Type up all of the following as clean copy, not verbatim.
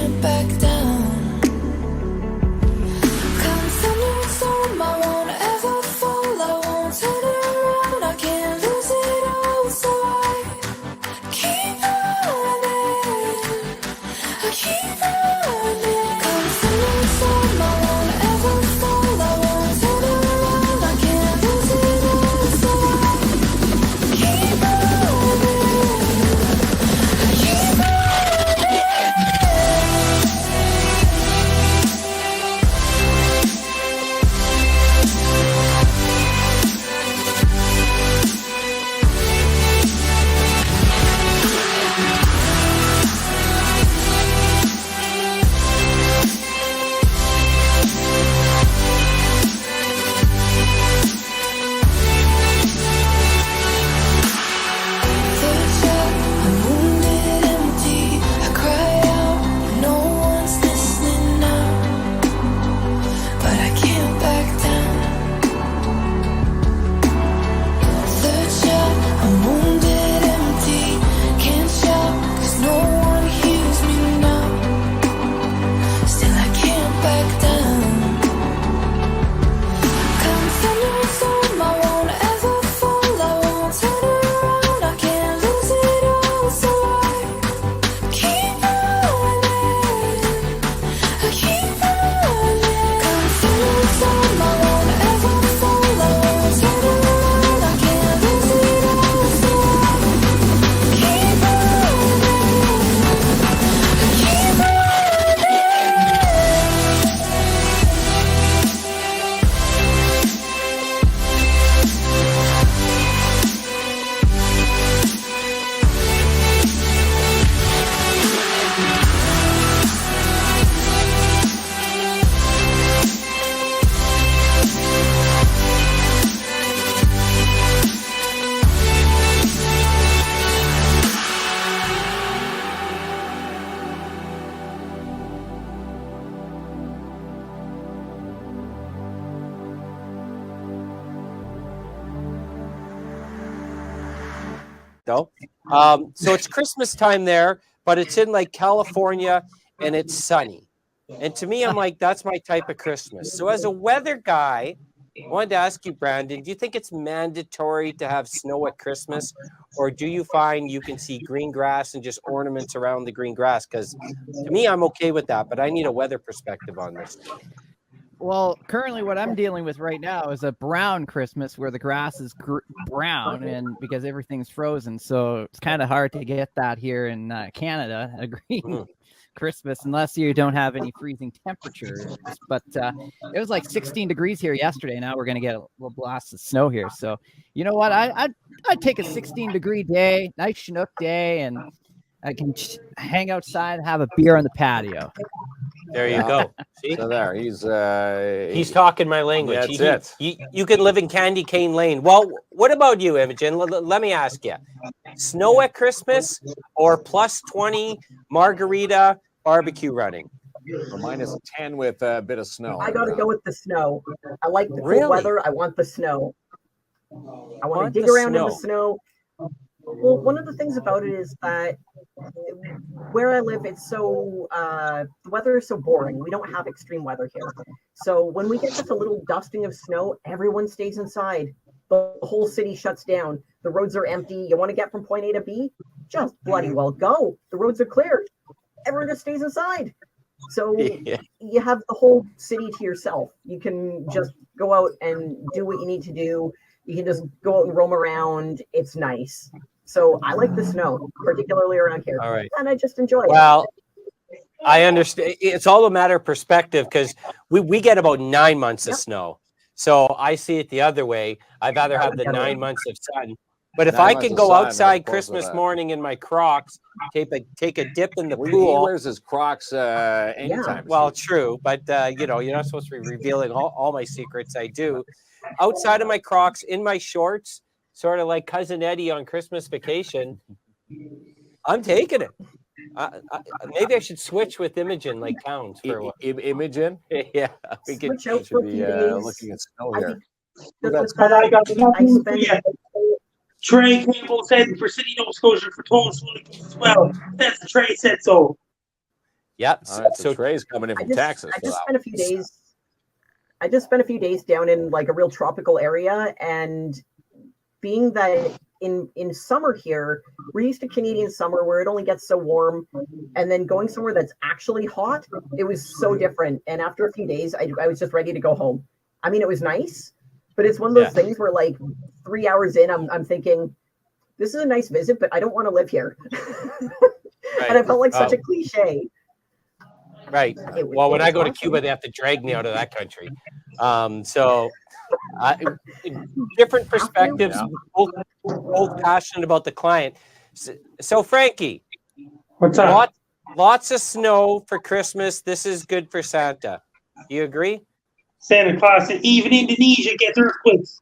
can't back down. Come thunder storm, I won't ever fall, I won't turn around, I can't lose it all, so I keep running, I keep running. Come thunder storm, I won't ever fall, I won't turn around, I can't lose it all, so I keep running, I keep running. I'm wounded, empty. I cry out, no one's listening now, but I can't back down. Third shot, I'm wounded, empty. Can't shout, 'cause no one hears me now. Still I can't back down. Come thunderstorm, I won't ever fall, I won't turn around, I can't lose it all, so I keep running, I keep running. Come thunderstorm, I won't ever fall, I won't turn around, I can't lose it all, so I keep running, I keep running. No. So it's Christmas time there, but it's in like California and it's sunny. And to me, I'm like, that's my type of Christmas. So as a weather guy, I wanted to ask you, Brandon, do you think it's mandatory to have snow at Christmas? Or do you find you can see green grass and just ornaments around the green grass? Because to me, I'm okay with that, but I need a weather perspective on this. Well, currently what I'm dealing with right now is a brown Christmas where the grass is brown and because everything's frozen. So it's kind of hard to get that here in Canada, a green Christmas, unless you don't have any freezing temperatures. But it was like 16 degrees here yesterday. Now we're going to get a little blast of snow here. So you know what? I'd take a 16-degree day, nice Chinook day, and I can hang outside and have a beer on the patio. There you go. See? So there, he's talking my language. That's it. You could live in Candy Cane Lane. Well, what about you, Imogen? Let me ask you. Snow at Christmas or plus 20 margarita barbecue running? For mine is 10 with a bit of snow. I got to go with the snow. I like the Really? cool weather. I want the snow. I want to dig around in the snow. Well, one of the things about it is that where I live, it's so the weather is so boring. We don't have extreme weather here. So when we get just a little dusting of snow, everyone stays inside. The whole city shuts down. The roads are empty. You want to get from point A to B? Just bloody well go. The roads are cleared. Everyone just stays inside. So you have the whole city to yourself. You can just go out and do what you need to do. You can just go out and roam around. It's nice. So I like the snow, particularly around here. All right. And I just enjoy it. Well, I understand. It's all a matter of perspective because we get about 9 months of snow. So I see it the other way. I'd rather have the 9 months of sun. But if I can go outside Christmas morning in my Crocs, take a dip in the pool. He wears his Crocs anytime. Well, true. But, you're not supposed to be revealing all my secrets. I do. Outside of my Crocs, in my shorts, sort of like Cousin Eddie on Christmas Vacation, I'm taking it. Maybe I should switch with Imogen like Towns for a while. Imogen? Yeah. We Switch could out for a few days. looking at snow here. I got Trey Campbell said for City Nova Scotia for total as well. That's the Trey said so. Yep. All right, so So Trey's coming in I from just, Texas. I for just that spent a few days. I just spent a few days down in like a real tropical area, and being that in summer here, we're used to Canadian summer where it only gets so warm, and then going somewhere that's actually hot, it was so different. And after a few days, I was just ready to go home. I mean, it was nice, but it's one of those things where like 3 hours in, I'm thinking, this is a nice visit, but I don't want to live here. Right. And I felt like such a cliche. right. It Well, when was I go to awesome. Cuba, they have to drag me out of that country. So different perspectives, both passionate about the client. So Frankie, What's up? lots of snow for Christmas. This is good for Santa. Do you agree? Santa Claus, and even Indonesia gets earthquakes.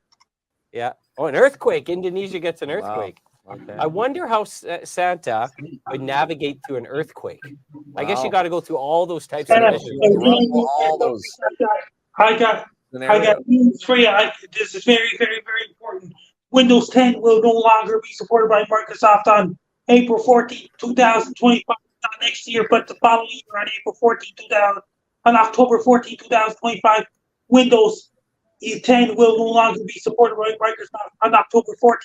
Yeah. Oh, an earthquake. Indonesia gets an Wow. earthquake. Okay. I wonder how Santa would navigate through an earthquake. I guess you Wow. got to go through all those types of Santa, missions. All those I got scenarios. news for you. This is very, very, very important. Windows 10 will no longer be supported by Microsoft on April 14, 2025. Not next year, but the following year on April 14, 2000, on October 14, 2025. Windows 10 will no longer be supported by Microsoft on October 14,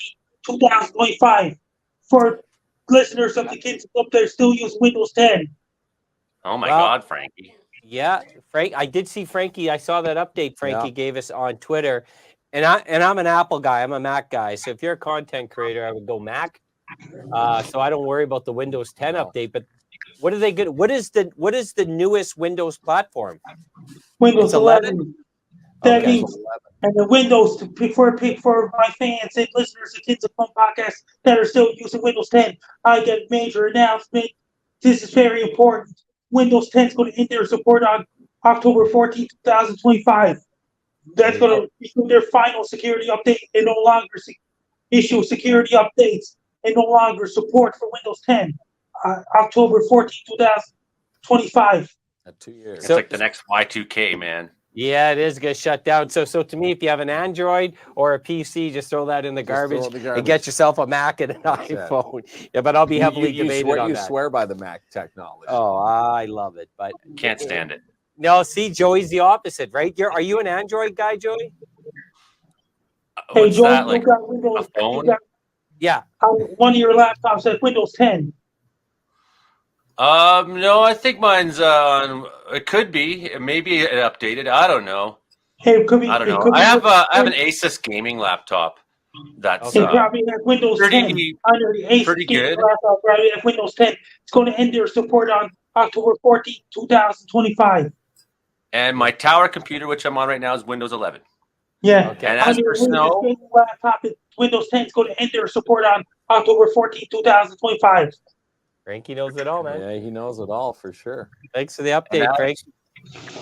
2025. For listeners of the kids up there still use Windows 10. Oh my Well, God, Frankie. Yeah, Frank. I did see Frankie. I saw that update Frankie gave us on Twitter, and I'm an Apple guy. I'm a Mac guy. So if you're a content creator, I would go Mac. So I don't worry about the Windows 10 update. But what are they good? What is the newest Windows platform? Windows It's 11? That Okay. means, and the Windows for my fans and listeners of Kids of Fun podcast that are still using Windows 10, I get a major announcement. This is very important. Windows 10 is going to end their support on October 14, 2025. That's going to issue their final security update and no longer issue security updates and no longer support for Windows 10. October 14, 2025. 2 years. It's like the next Y2K, man. Yeah, it is going to shut down. So to me, if you have an Android or a PC, just throw that in the garbage and get yourself a Mac and an iPhone. Yeah, but I'll be heavily debated on you that. swear by the Mac technology. Oh, I love it, but Can't stand it. no. See, Joey's the opposite, right? Are you an Android guy, Joey? Hey, What's Joe, that? you Like got Windows. a phone? Yeah. One of your laptops has Windows 10. No, I think mine's on. It could be. Maybe it updated. I don't know. Hey, it could be. I don't it know. could be I have Windows an 10. Asus gaming laptop. That's It probably has Windows 10 pretty under the Ace pretty gaming good. laptop. Probably has Windows 10. It's going to end their support on October 14, 2025. And my tower computer, which I'm on right now, is Windows 11. Yeah. Okay. And as Under for the Windows snow, gaming laptop, Windows 10 is going to end their support on October 14, 2025. Frankie knows it all, man. Yeah, he knows it all for sure. Thanks for the update, Frank.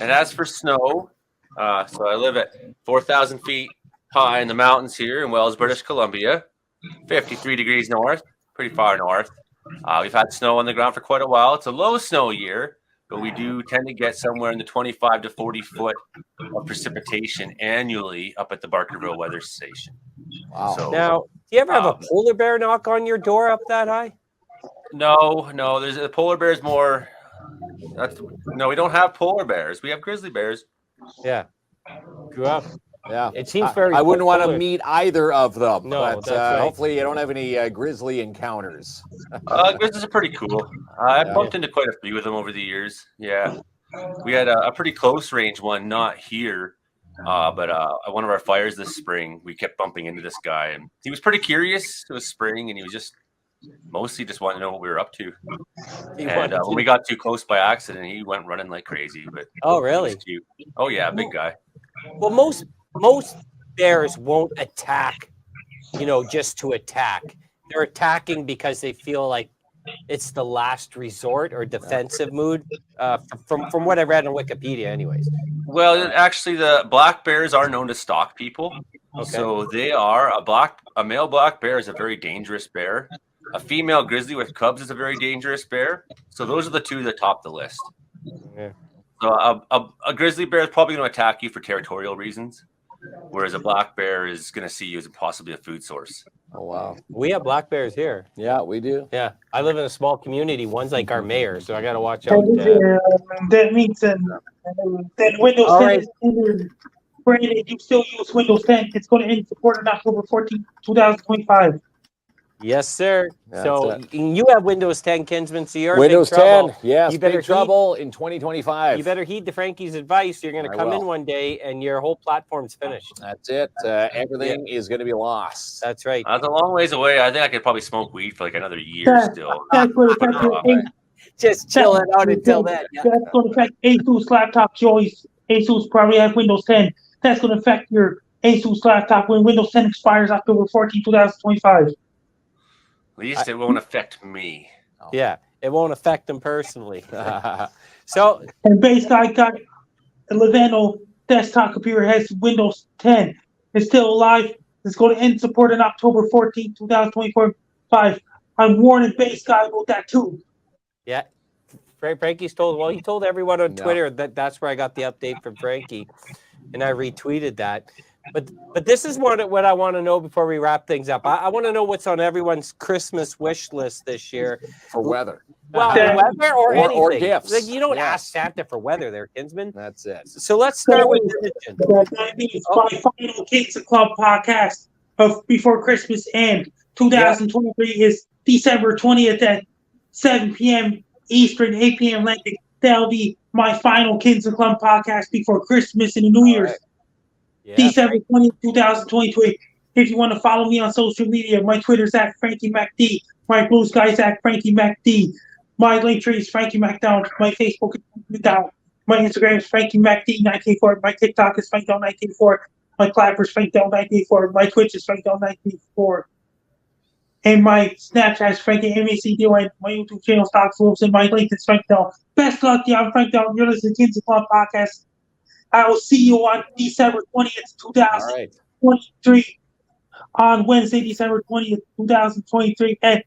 And as for snow, so I live at 4,000 feet high in the mountains here in Wells, British Columbia, 53 degrees north, pretty far north. We've had snow on the ground for quite a while. It's a low snow year, but we do tend to get somewhere in the 25 to 40 foot of precipitation annually up at the Barkerville Weather Station. Wow. So, Now, do you ever have a polar bear knock on your door up that high? no, there's a polar bear's more. No, we don't have polar bears. We have grizzly bears. Yeah. Grew up. Yeah. It seems very. I wouldn't want to polar. meet either of them. No, but that's right. hopefully you don't have any grizzly encounters. Grizzlies are pretty cool. I've bumped into quite a few of them over the years. Yeah. We had a pretty close range one, not here, but at one of our fires this spring, we kept bumping into this guy, and he was pretty curious. It was spring, and he was just mostly just wanted to know what we were up to. And when we got too close by accident, he went running like crazy. But Oh, it really? was cute. Oh yeah, big guy. Well, most bears won't attack, just to attack. They're attacking because they feel like it's the last resort or defensive mood. From what I read on Wikipedia, anyways. Well, actually, the black bears are known to stalk people. Okay. So they are a male black bear is a very dangerous bear. A female grizzly with cubs is a very dangerous bear. So those are the two that top the list. Yeah. So a grizzly bear is probably going to attack you for territorial reasons. whereas a black bear is going to see you as possibly a food source. Oh wow. We have black bears here. Yeah, we do. Yeah, I live in a small community. One's like our mayor, so I got to watch out. That means that Windows All 10 right. is ended. Brandon, you still use Windows 10. It's going to end support on October 14, 2025. Yes, sir. That's So it. you have Windows 10, Kinsman. So you're Windows in big trouble. 10. Yes, You better big trouble in 2025. You better heed the Frankie's advice. You're going to I come in will. one day and your whole platform's finished. That's it. Everything is going to be lost. That's right. That's a long ways away. I think I could probably smoke weed for like another year still. That's going to affect your Just chill it out until then. Yeah. That's going to affect Asus laptops. You always Asus probably have Windows 10. That's going to affect your Asus laptop when Windows 10 expires October 14, 2025. At least it won't affect me. Yeah, it won't affect them personally. So And base guy got a Lenovo desktop computer has Windows 10. It's still alive. It's going to end support on October 14, 2025. I'm warning base guy about that too. yeah, Frankie's told. He told everyone on Yeah. Twitter that that's where I got the update from Frankie, and I retweeted that. But this is what I want to know before we wrap things up. I want to know what's on everyone's Christmas wish list this year. For weather. Well, Yeah. weather or anything. Or gifts. Like, you don't Yes. ask Santa for weather, there, Kinsman. That's it. So let's start with religion. That means my final Kids Club podcast of before Christmas and 2023 is December 20th at 7 p.m. Eastern, 8 p.m. Atlantic. That'll be my final Kids Club podcast before Christmas and New Year's. right. Yeah, December 20th, 2023. If you want to follow me on social media, my Twitter's at Frankie MacD. My Blue Sky's at Frankie MacD. My link tree is Frankie MacDonald. My Facebook is Frankie MacDonald. My Instagram is Frankie MacD984. My TikTok is FrankDonald984. My Clapper is FrankDonald984. My Twitch is FrankDonald984. And my Snapchat is Frankie MACDON. My YouTube channel is Stocks Wolves. And my link is Frank Donald. Best luck, yeah, I'm Frank Donald. You're listening to Kids Club Podcast. I will see you on December 20th, All right. 2023. On Wednesday, December 20th, 2023. And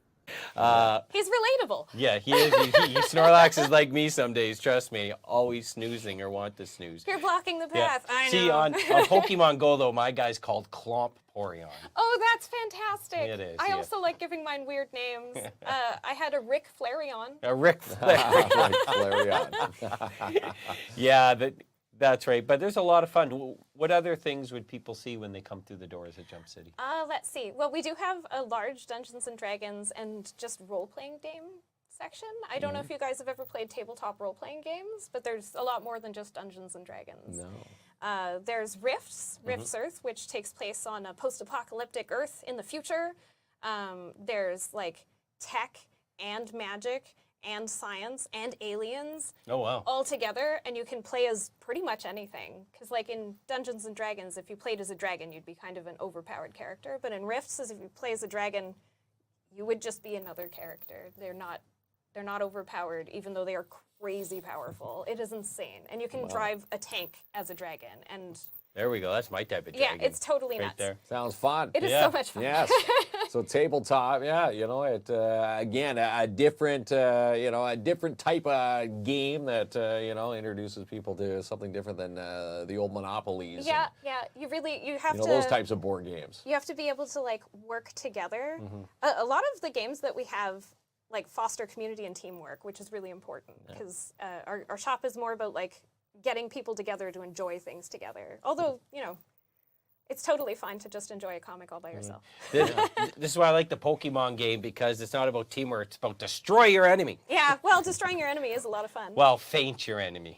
He's relatable. Yeah, he is. He Snorlax is like me some days. Trust me, always snoozing or want to snooze. You're blocking the Yeah. path. I know. See, on Pokemon Go though, my guy's called Clomporion. Oh, that's fantastic. It is, I yeah. also like giving mine weird names. I had a Rick Flareon. Rick Flair. Right, Flareon. Yeah, that's right. But there's a lot of fun. What other things would people see when they come through the doors at Jump City? Let's see. Well, we do have a large Dungeons and Dragons and just role-playing game section. I don't know if you guys have ever played tabletop role-playing games, but there's a lot more than just Dungeons and Dragons. No. There's Rifts, Rifts Earth, which takes place on a post-apocalyptic Earth in the future. There's like tech and magic and science and aliens Oh wow. all together, and you can play as pretty much anything. Because like in Dungeons and Dragons, if you played as a dragon, you'd be kind of an overpowered character. But in Rifts, as if you play as a dragon, you would just be another character. They're not overpowered, even though they are crazy powerful. It is insane, and you can drive a tank as a dragon. And There we go. That's my type of yeah, dragon. it's totally right nuts. there. Sounds fun. It is Yeah. so much fun. Yes. So tabletop, yeah, you know, it again a different, a different type of game that introduces people to something different than the old Monopolies. Yeah, and, yeah. You have to those types of board games. You have to be able to like work together. Mm-hmm. A lot of the games that we have like foster community and teamwork, which is really important because our shop is more about like getting people together to enjoy things together. Although, it's totally fine to just enjoy a comic all by yourself. This is why I like the Pokemon game, because it's not about teamwork. It's about destroy your enemy. Yeah, well, destroying your enemy is a lot of fun. Well, faint your enemy.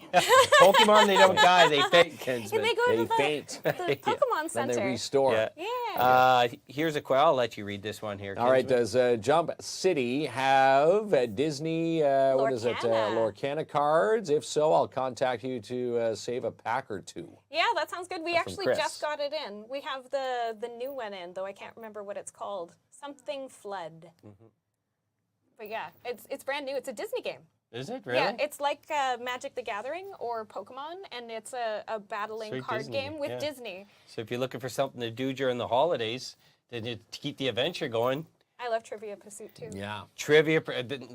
Pokemon, they don't die. They faint, Kinsman. and they go to They the faint. Pokemon Then Center. they restore. Yeah. Yeah. Here's a question. I'll let you read this one here. All right, Kinsman. does Jump City have Disney, what is it, Lorcana. Lorcana cards? If so, I'll contact you to save a pack or two. Yeah, that sounds good. We That's from actually Chris. just got it in. We have the new one in, though I can't remember what it's called. Something Flood. But yeah, it's brand new. It's a Disney game. Is it really? Yeah, it's like Magic the Gathering or Pokemon, and it's a battling Sweet card Disney, game with yeah. Disney. So if you're looking for something to do during the holidays, then to keep the adventure going, I love Trivia Pursuit too. Yeah. Trivia,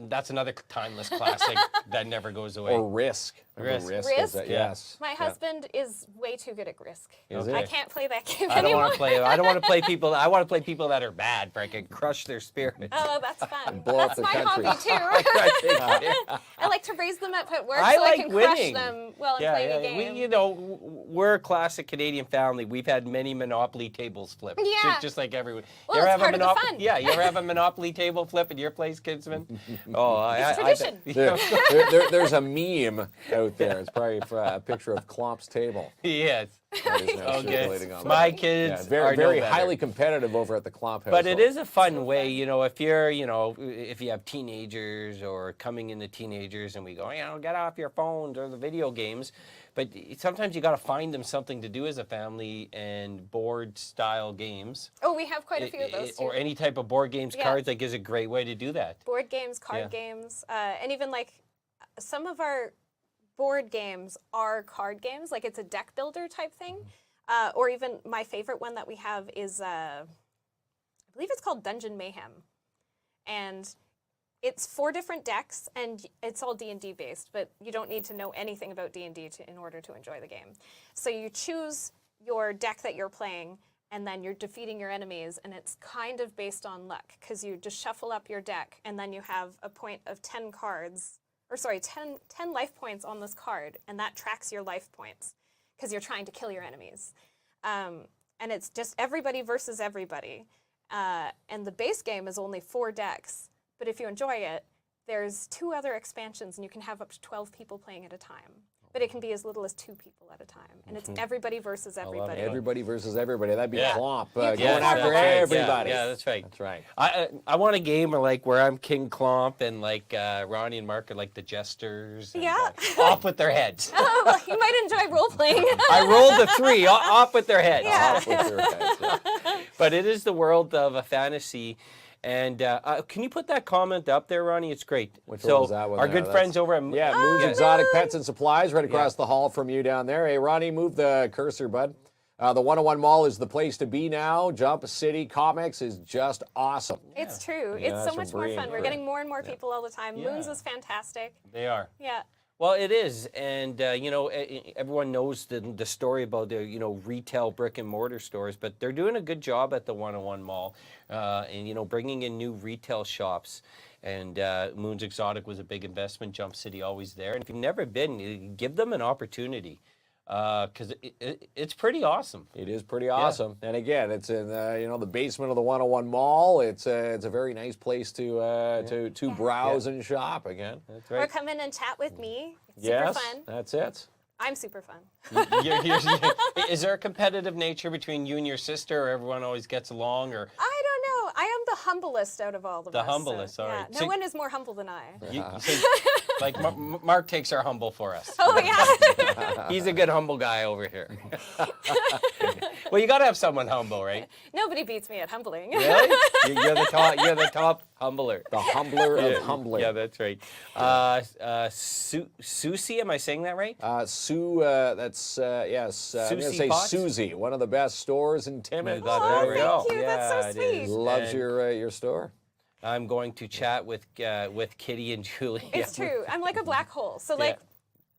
that's another timeless classic that never goes away. Or Risk. Remember Risk. is Risk? yes. My husband is way too good at Risk. Is I it? can't play that game I don't anymore. want to play. I don't want to play people. I want to play people that are bad, for I can crush their spirit. Oh, that's fun. Blow up That's the my country. hobby too. I like to raise them up at work I so like I can crush winning. them while I'm playing a game. We, we're a classic Canadian family. We've had many Monopoly tables flipped. Yeah. Just like everyone. Well, you ever it's have part of the fun. Yeah, you ever have a Monopoly table flip at your place, Kidsman? Oh, It's tradition. There's a meme out there. It's probably a picture of Klomp's table. Yes. That is now Okay. circulating online. My Yeah, kids very, are no very better. highly competitive over at the Klomp house. But it is a fun way, if you're, if you have teenagers or coming into teenagers and we go, get off your phones or the video games. But sometimes you got to find them something to do as a family, and board style games. Oh, we have quite a few of those too. Or any type of board games, Yeah. cards, is a great way to do that. Board games, card Yeah. games, and even like some of our board games are card games. Like it's a deck builder type thing. Or even my favorite one that we have is, I believe it's called Dungeon Mayhem. And it's 4 different decks, and it's all D&D based, but you don't need to know anything about D&D in order to enjoy the game. So you choose your deck that you're playing, and then you're defeating your enemies, and it's kind of based on luck, because you just shuffle up your deck, and then you have a point of 10 cards, 10 life points on this card, and that tracks your life points, because you're trying to kill your enemies. And it's just everybody versus everybody. And the base game is only 4 decks, but if you enjoy it, there's 2 other expansions, and you can have up to 12 people playing at a time. But it can be as little as 2 people at a time, and it's everybody versus everybody. Everybody versus everybody. That'd be Yeah. Klomp You going can after form alliances. everybody. Yeah, that's right. That's right. I want a game where I'm King Klomp and Ronnie and Mark are like the jesters. And, Yeah. Off with their heads. Oh, well, you might enjoy role playing. I rolled the 3 off with their heads. Yeah. Off with their heads, yeah. But it is the world of a fantasy. And can you put that comment up there, Ronnie? It's great. Which so one was that one our there? good friends over at Yeah, Moon's Yeah. Exotic Pets and Supplies right across the hall from you down there. Hey, Ronnie, move the cursor, bud. The 101 Mall is the place to be now. Jump City Comics is just awesome. It's true. Yeah, It's so that's much what more Bree fun. and We're her- getting more and more people all the time. Yeah. Moons is fantastic. They are. Yeah. Well, it is, and everyone knows the story about the retail brick and mortar stores, but they're doing a good job at the 101 Mall, and bringing in new retail shops. And Moon's Exotic was a big investment. Jump City always there, and if you've never been, give them an opportunity, because it's pretty awesome. It is pretty awesome. And again, it's in the basement of the 101 Mall. It's a very nice place to browse and shop again. That's Or right. come in and chat with me. It's Yes, super fun. that's it. I'm super fun. Is there a competitive nature between you and your sister, or everyone always gets along, or I don't know. I am the humblest out of all of The us. humblest, So, all yeah. right. No So- one is more humble than I. Mark takes our humble for us? Oh, yeah. He's a good humble guy over here. Well, you got to have someone humble, right? Nobody beats me at humbling. Really? You're the top. You're the top humbler. The humbler of humbler. Yeah, that's right. Susie, am I saying that right? Sue, that's, yes, I'm going to Susie say Potts? Susie, one of the best stores in Timmins. got Oh, there we go. thank you. That's so it sweet. is. Loves And your store. I'm going to chat with Kitty and Julie. It's true. I'm like a black hole. So, like,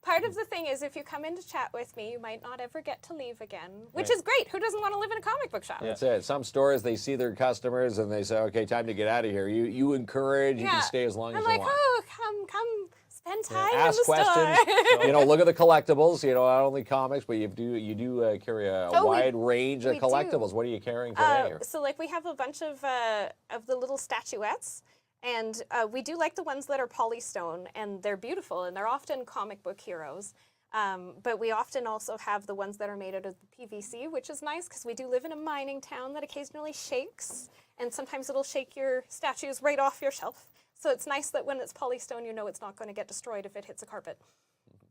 part of the thing is if you come in to chat with me, you might not ever get to leave again, which is great. Who doesn't want to live in a comic book shop? That's it. Some stores, they see their customers and they say, okay, time to get out of here. You encourage, you can stay as long I'm as like, you want. oh, come spend time Ask in the questions. store. Look at the collectibles. Not only comics, but you do carry a Oh, wide range of we do. collectibles. What are you carrying today? So like we have a bunch of the little statuettes, and we do like the ones that are polystone, and they're beautiful, and they're often comic book heroes. But we often also have the ones that are made out of PVC, which is nice because we do live in a mining town that occasionally shakes, and sometimes it'll shake your statues right off your shelf. So it's nice that when it's polystone, you know it's not going to get destroyed if it hits a carpet.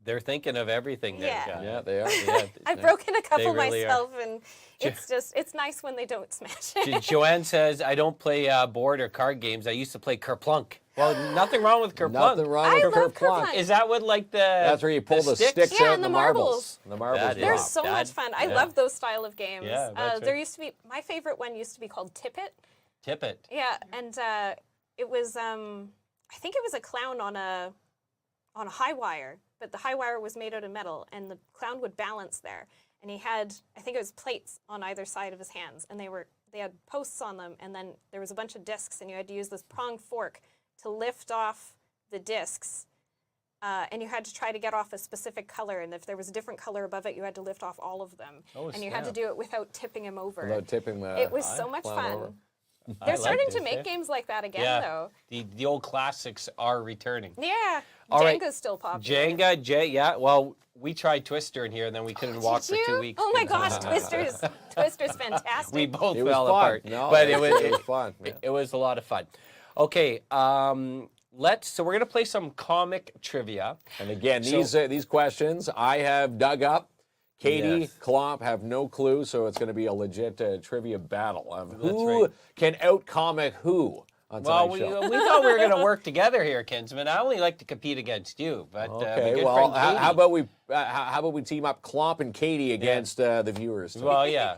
They're thinking of everything there, Yeah. John. Yeah, they are. Yeah, I've broken a couple really are. myself, and it's nice when they don't smash it. Joanne says, I don't play board or card games. I used to play Kerplunk. Well, nothing wrong with Kerplunk. Nothing wrong I with love Kerplunk. Kerplunk. Is that what, like, That's where you pull the sticks Yeah, out and and the the marbles. marbles. The marbles That is- They're drop. so much fun. I yeah. love those style of games. Yeah, that's There right. used to be my favorite one used to be called Tippet, Tip it. Yeah, and it was I think it was a clown on a high wire, but the high wire was made out of metal, and the clown would balance there. And he had, I think it was plates on either side of his hands, and they had posts on them, and then there was a bunch of discs, and you had to use this pronged fork to lift off the discs. And you had to try to get off a specific color, and if there was a different color above it, you had to lift off all of them. Oh, and you had to snap. do it without tipping him over. Without tipping the It was so much clown fun. over. They're I like starting to this, make eh? games like that again, Yeah. though. The old classics are returning. Yeah, All right. Jenga's still popular. Jenga, yeah. Well, we tried Twister in here, and then we couldn't walk Did for you? 2 weeks. Oh my because- gosh, Twister's fantastic. We both It was fell fun. apart. No, but it was fun. Yeah. it was a lot of fun. Okay, so we're gonna play some comic trivia. And again, So- these questions I have dug up. Katie, Yes. Klomp have no clue, so it's going to be a legit trivia battle of That's who right. can out-comic who on Well, tonight's we show. thought we were gonna work together here, Kinsman. I only like to compete against you, but my Okay, good well, friend how Katie- about we team up Klomp and Katie against the viewers? tonight? Well, yeah.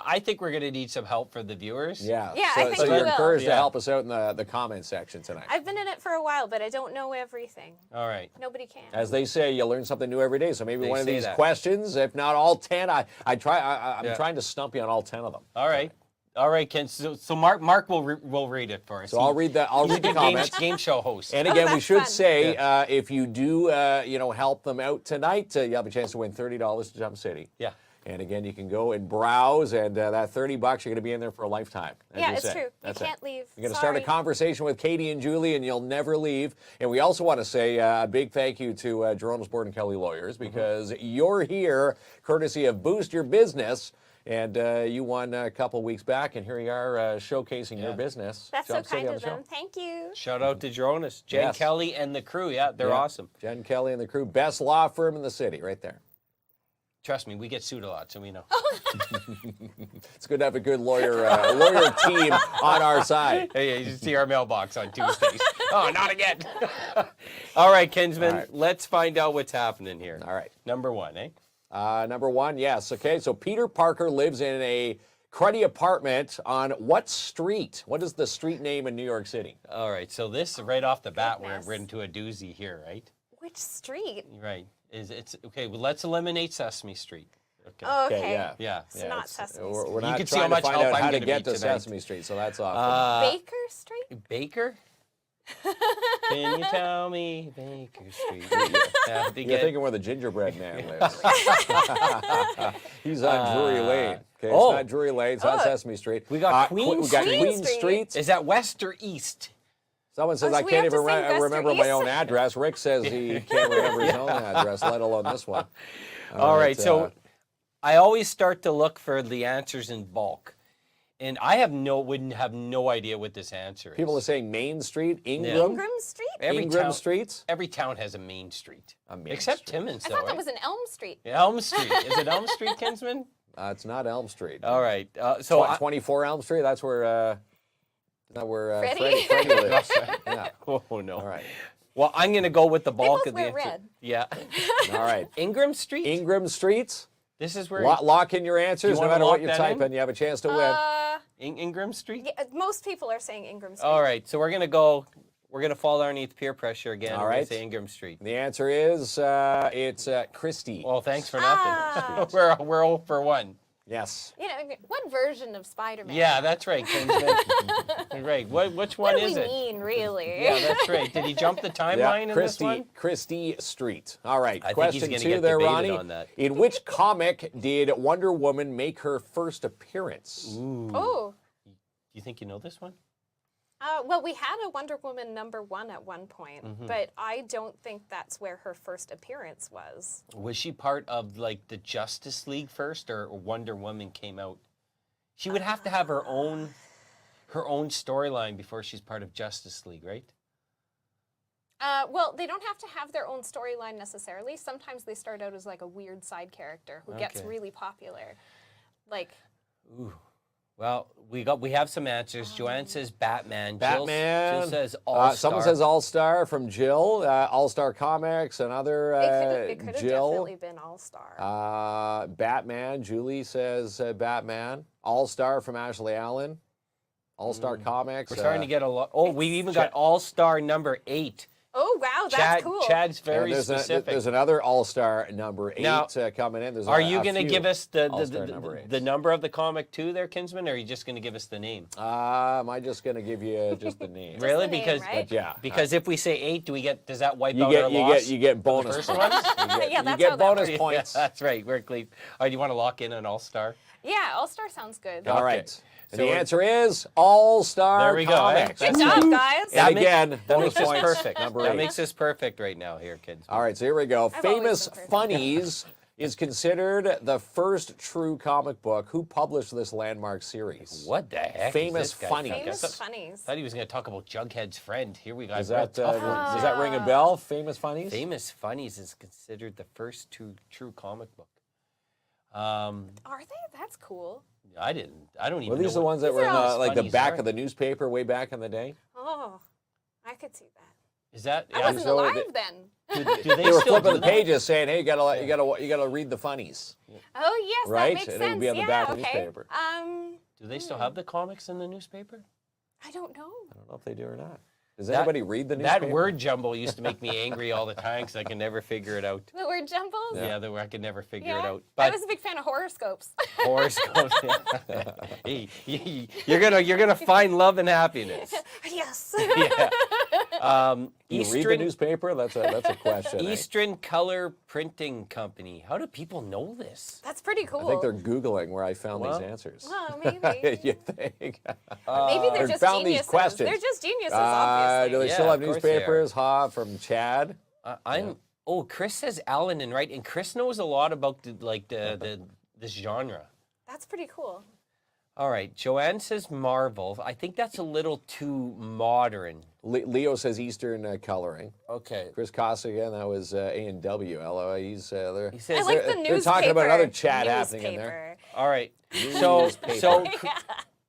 I think we're gonna need some help for the viewers. Yeah. Yeah, so, I think so we you're will. encouraged to Yeah. help us out in the comment section tonight. I've been in it for a while, but I don't know everything. All right. Nobody can. As they say, you learn something new every day. So maybe They one of say these that. questions, if not all 10, I'm Yeah. trying to stump you on all 10 of them. All right. All right, Ken. So Mark will read it for us. So I'll read the He's the the comments. game show host. And again, we that's should fun. say if you do help them out tonight, you have a chance to win $30 to Jump City. Yeah. And again, you can go and browse, and that $30 you're going to be in there for a lifetime. as Yeah, you it's say. true. That's You it. can't leave. You're going to start a Sorry. conversation with Katie and Julie, and you'll never leave. And we also want to say a big thank you to Jerome Sport and Kelly Lawyers, because you're here courtesy of Boost Your Business. And you won a couple weeks back, and here you are showcasing your business. That's Jump so City kind on of the show. them. Thank you. Shout out to Jonas, Jen Yes. Kelly, and the crew. Yeah, they're Yeah. awesome. Jen Kelly and the crew, best law firm in the city, right there. Trust me, we get sued a lot, so we know. It's good to have a good lawyer team on our side. Hey, you should see our mailbox on Tuesdays. Oh, not again. All right, Kinsman, All right. let's find out what's happening here. All right. Number one, eh? Number one, yes. Okay, so Peter Parker lives in a cruddy apartment on what street? What is the street name in New York City? All right, so this right off the bat, Goodness. we're into a doozy here, right? Which street? Right. It's okay. Well, let's eliminate Sesame Street. Okay. Oh, okay. Okay, yeah. Yeah. It's not it's- Sesame We're, Street. we're You not can see how trying to much find help out I'm how to gonna get be to tonight. Sesame Street, so that's off. Baker Street? Baker? Can you tell me Baker Street? Yeah, You're thinking where the gingerbread man lives. He's on Drury Lane. Okay, oh. it's not Drury Lane, it's on Oh. Sesame Street. We got Queen we got Street. Queen Street. Is that west or east? Someone says, Oh, I so we can't have to even say west or remember my east? own address. Rick says he can't remember his own address, let alone this one. All right, so I always start to look for the answers in bulk, and I wouldn't have no idea what this answer is. people are saying Main Street, Ingram, Ingram Street? Ingram Streets. Every town has a main street, A main except street. Timmins. I though, thought that right? was an Elm Street. Elm Street. Is it Elm Street, Kinsman? It's not Elm Street. All right. So I, 24 Elm Street. That's where. Freddie? Freddie lives. Yeah. oh no. All right. Well, I'm gonna go with the They bulk both of the wear answer. red. Yeah. All right. Ingram Street. Ingram Streets. This is where Lock in your answers. No wanna matter lock what you that type in? in, you have a chance to win. Ingram Street. Yeah, most people are saying Ingram Street. All right. So we're gonna go. We're gonna fall underneath peer pressure again. All We're gonna right. say Ingram Street. The answer is it's Christie. Well, thanks for nothing. Ah. we're 0 for 1. Yes. You know, what version of Spider-Man? Yeah, that's right, Kinsman. Right. Which What one do is we it? mean, really? Yeah, that's right. Did he jump the timeline in this one? Christie Street. All right. I think he's Question gonna 2 get there, debated Ronnie. on that. In which comic did Wonder Woman make her first appearance? Ooh. Oh. Do you think you know this one? Well, we had a Wonder Woman #1 at one point, Mm-hmm. but I don't think that's where her first appearance was. Was she part of like the Justice League first, or Wonder Woman came out? She would have to have her own storyline before she's part of Justice League, right? Well, they don't have to have their own storyline necessarily. Sometimes they start out as like a weird side character who gets Okay. really popular. Like, Ooh. Well, we have some answers. Joanne says Batman. Batman. Jill says All Star. Someone says All Star from Jill. All Star Comics. Another it could have Jill. definitely been All Star. Batman. Julie says Batman. All Star from Ashley Allen. All-Star Comics. We're starting to get a lot. Oh, we even got All-Star number 8. Oh wow, that's cool. Chad's and very specific. there's another All-Star number 8 Now, coming in. There's Are you going to give us All-Star number 8s. the number of the comic too there, Kinsman, or are you just going to give us the name? Am I just going to give you just the name? Really? the name, Because right? But yeah. because if we say 8, does that wipe You out get our you loss? get you get bonus first points. ones? Yeah, You that's get how that bonus Yeah, points. that's right. We're clean. All right, you want to lock in an All-Star? Yeah, All Star sounds good. All Okay. right. And So the we're- answer is All-Star There we go, eh? Comics. Good That's job, right. guys. That And makes- again, That bonus makes us points. perfect. Number That 8. makes us perfect right now here, kids. All right, so here we go. I've always Famous been perfect. Funnies is considered the first true comic book. Who published this landmark series? What the heck? Famous is this guy Funnies. thinking? Famous funnies. I thought he was going to talk about Jughead's friend. Here we go. Is Real that tough one. does that ring a bell? Famous Funnies? Famous Funnies is considered the first true comic book. Are they? That's cool. I don't even Were these know the ones that These were are in all like the funnies, back right? of the newspaper way back in the day? Oh, I could see that. Is that? I yeah, wasn't so alive they- then. do They were still flipping do the that? pages saying, "Hey, you gotta read the funnies." Oh yes, Right? that makes And sense. it would be on the yeah, back of the okay. newspaper. Do they still have the comics in the newspaper? I don't know. I don't know if they do or not. Does That- anybody read the newspaper? That word jumble used to make me angry all the time because I could never figure it out. The word jumbles. Yeah, I could never figure Yeah. it out. I But was a big fan of horoscopes. horoscopes. Hey, you're gonna find love and happiness. yes. Yeah. Do you read the Eastern newspaper? That's a question. eh? Eastern Color Printing Company. How do people know this? That's pretty cool. I think they're Googling where I found Well, these answers. Well, maybe. you think? Maybe they're Or just found these geniuses. questions. They're just geniuses, Do obviously. they Yeah, still have of course they are. newspapers? Ha, from Chad. I'm. Oh, Chris says Alan and Wright, and Chris knows a lot about this genre. That's pretty cool. All right, Joanne says Marvel. I think that's a little too modern. Leo says Eastern Coloring. Okay. Chris Costigan, that was A&W. LO. He's there. He I says. like the newspaper. They're talking about another chat happening in there. All right. So Newspaper.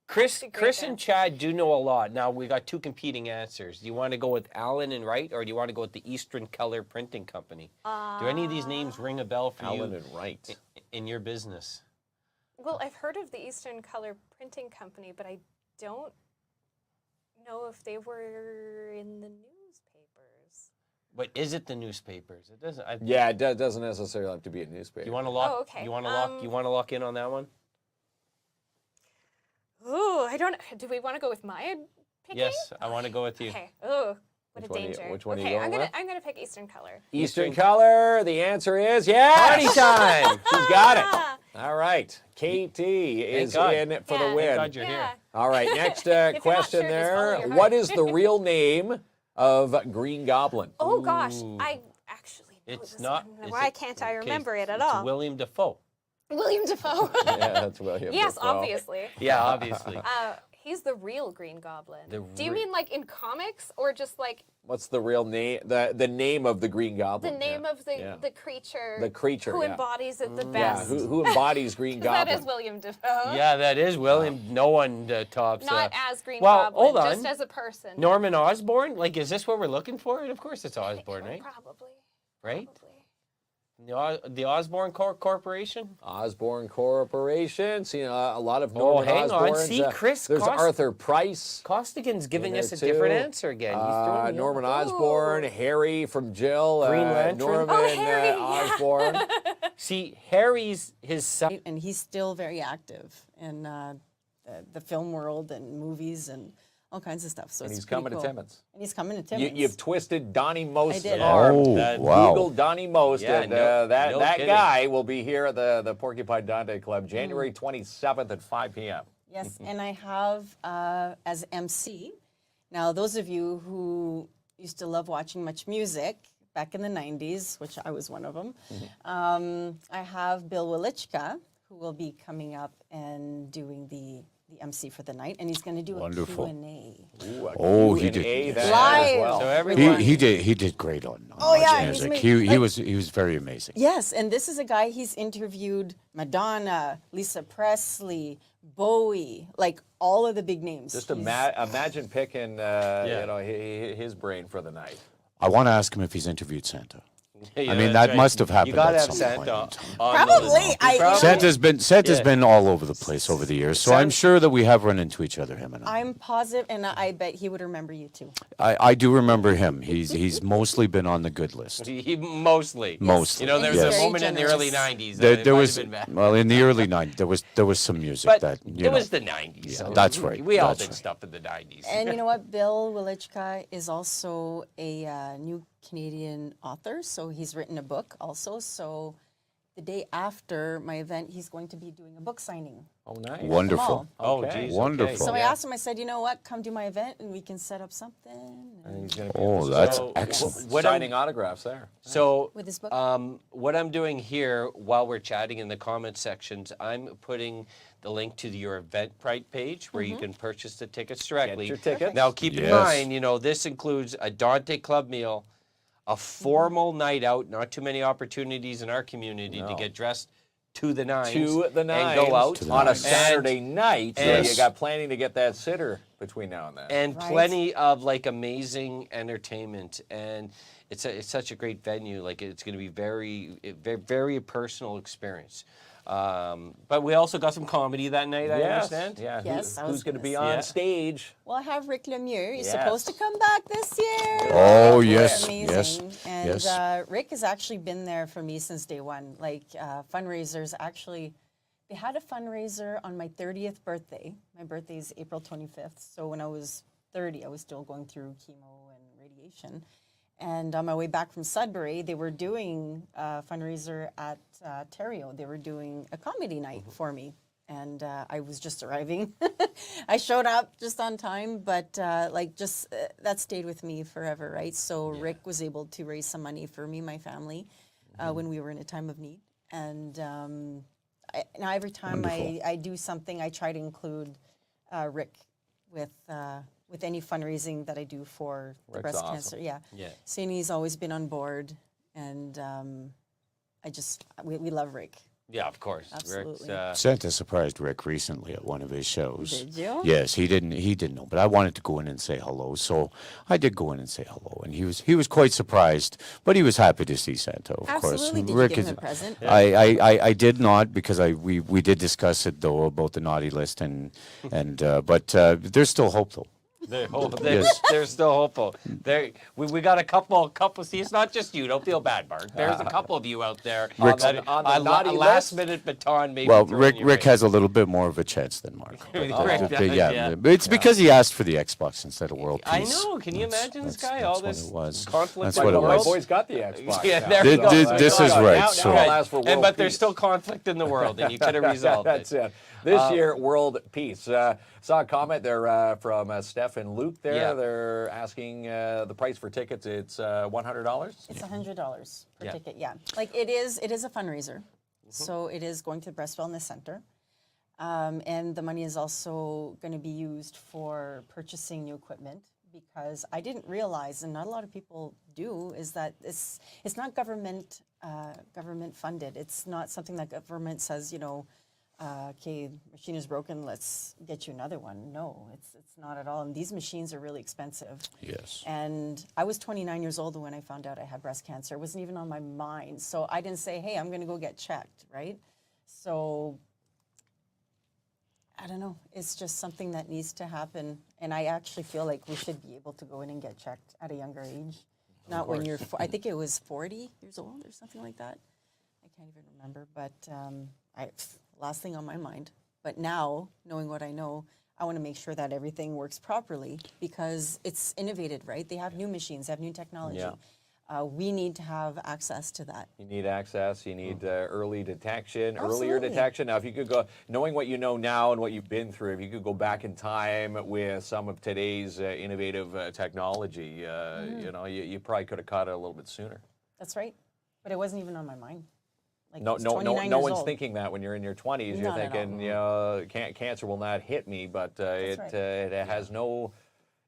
Chris, Great Chris then. and Chad do know a lot. Now we got two competing answers. Do you want to go with Allen and Wright, or do you want to go with the Eastern Color Printing Company? Do any of these names ring a bell for Allen you and Wright. in your business? Well, I've heard of the Eastern Color Printing Company, but I don't know if they were in the newspapers. But is it the newspapers? It doesn't. Yeah, it doesn't necessarily have to be a newspaper. You want to lock? Oh, okay. You want to lock? You want to lock in on that one? Ooh, I don't. Do we want to go with my picking? Yes, I want to go with you. Okay. Ooh, what Which a one are you- danger. which one are you okay, going with? I'm gonna pick Eastern Color. Eastern Color. The answer is yes. Party time! She's got it. Ah, All right. KT is God. in for Yeah. the Thank win. God you're yeah. here. All right. Next you're not question sure, just follow there. your What heart. is the real name of Green Goblin? Oh gosh, Ooh. I actually know It's this not. one. is Why it- can't I okay, remember it at it's all? William Defoe. William Defoe. Yeah, that's William. yes, Dafoe. obviously. Yeah, obviously. He's the real Green Goblin. The Do you re- mean like in comics or just like What's the real name? The name of the Green the Goblin. name of the, Yeah. the creature? The creature, who yeah. embodies it the Yeah. best. Who embodies Green 'Cause that Goblin? is William Defoe. Yeah, that is William. No one tops. Not as Green well, Goblin, hold on. just as a person. Norman Osborn. Like, is this what we're looking for? Of course, it's Osborn, right? Probably. Right? Probably. The Osborn Corporation. Osborne Corporation. See a lot of Oh, Norman hang on. Osborns. See, Chris There's Cost- Arthur Price. Costigan's giving there us a different too. answer again. He's throwing me Norman off. Osborn, Harry from Jill, Green Lantern. Norman Oh, Harry, yeah. Osborn. See, Harry's his son. And he's still very active in the film world and movies and all kinds of stuff. So And it's he's pretty coming cool. to Timmins. And he's coming to Timmins. You've twisted Donnie Most I did. arm. Oh, That- wow. Google Donnie Most, Yeah, and no that kidding. guy will be here at the Porcupine Dante Club Mm. January 27th at 5 p.m. Yes, and I have as MC. Now, those of you who used to love watching Much Music back in the 90s, which I was one of them, I have Bill Wilichka, who will be coming up and doing the MC for the night, and he's going to do Wonderful. a Q&A. Ooh, a Oh, he Q&A did. that Live. as well. So everyone. He did great on Oh, Much yeah, he's Music. amazing. He was very amazing. Yes, and this is a guy he's interviewed Madonna, Lisa Presley, Bowie, like all of the big names. Just He's- imagine picking his brain for the night. I want to ask him if he's interviewed Santa. Yeah, I mean, that's that right. must have happened You gotta at have some point. Santa in time. on the list. Probably. Santa's Yeah. been all over the place over the years, so I'm sure that we have run into each other, him and I. I'm positive, and I bet he would remember you too. I do remember him. He's mostly been on the good list. He mostly. Mostly. You know, there And was he's a very moment in the generous. early 90s. There, that there might was have been bad. well in the early '90s there was some music But that it was the 90s. Yeah, so that's right, We all that's did right. stuff in the 90s. And you know what? Bill Wilichka is also a new Canadian author, so he's written a book also. So the day after my event, he's going to be doing a book signing. Oh, nice. wonderful. Oh, Okay. geez. Wonderful. So I Yeah. asked him, I said, you know what? Come do my event and we can set up something. And he's gonna be Oh, that's So, excellent. what I'm- signing autographs there. So, With his book? what I'm doing here while we're chatting in the comment sections, I'm putting the link to your Eventbrite page where you can purchase the tickets directly. your tickets. Now, keep in Yes. mind, you know, this includes a Dante Club meal, a formal night out. Not too many opportunities in our community to No. get dressed to the nines To the and nines go out the on a nines. Saturday night. So and- you got planning to get that sitter between now and then. and Right. plenty of like amazing entertainment, and it's such a great venue. Like it's going to be very, very personal experience. But we also got some comedy that night. I Yes. understand. Yeah. Yes, I was who's going to gonna be say. on Yeah. stage? Well, I have Rick Lemieux. He's Yes. supposed to come back this year. Oh, It's yes, amazing. yes, And yes. Rick has actually been there for me since day one. Like fundraisers, actually, they had a fundraiser on my 30th birthday. My birthday is April 25th. So when I was 30, I was still going through chemo and radiation. And on my way back from Sudbury, they were doing a fundraiser at Terrio. They were doing a comedy night for me. And I was just arriving. I showed up just on time, but that stayed with me forever, right? So Rick was able to raise some money for me and my family when we were in a time of need. And now every time I do something, I try to include Rick with any fundraising that I do for the Rick's breast awesome. cancer. Yeah. Yeah. Sandy's always been on board, and we love Rick. Yeah, of course. Absolutely. Rick's, Santa surprised Rick recently at one of his shows. Did you? Yes, he didn't know, but I wanted to go in and say hello, so I did go in and say hello, and he was quite surprised, but he was happy to see Santa, of course. Absolutely. Did you Rick give him is- a present? I did not, because we did discuss it though about the naughty list but there's still hope though. Yes. they're still hopeful. We got a couple. See, it's not just you. Don't feel bad, Mark. There's a couple of you out there Rick's- that on the a naughty last list? minute baton maybe. Well, thrown Rick your Rick way. has a little bit more of a chance than Mark. Rick does, yeah. But it's because he asked for the Xbox instead of World I Peace. know. Can you imagine this guy? That's All what this it was. conflict. That's in what the it My was. world? boy's got the Xbox. Yeah, now, there Thi- we go. thi- this is right, Now, so- I'll ask for world But there's peace. still conflict in the world, and you could have resolved That's it. it. This year, world peace. Saw a comment there from Steph and Luke there. Yeah. They're asking the price for tickets. It's $100. It's $100 per Yeah. ticket. Yeah, like it is a fundraiser, so it is going to the Breast Wellness Center, and the money is also going to be used for purchasing new equipment, because I didn't realize, and not a lot of people do, is that it's not government funded. It's not something that government says, okay, machine is broken, let's get you another one. No, it's not at all. And these machines are really expensive. Yes. And I was 29 years old when I found out I had breast cancer. It wasn't even on my mind. So I didn't say, hey, I'm going to go get checked, right? So I don't know. It's just something that needs to happen. And I actually feel like we should be able to go in and get checked at a younger age. Not when you're, I think it was 40 years old or something like that. I can't even remember. But last thing on my mind. But now, knowing what I know, I want to make sure that everything works properly, because it's innovated, right? They have new machines, they have new technology. Yeah. We need to have access to that. You need access. You need early detection, earlier Absolutely. detection. Now, if you could go, knowing what you know now and what you've been through, if you could go back in time with some of today's innovative technology, you probably could have caught it a little bit sooner. That's right. But it wasn't even on my mind. Like, No, it's no, 29 no years one's old. thinking that when you're in your 20s. You're Not at thinking, all. cancer will not hit me, but That's right. it has no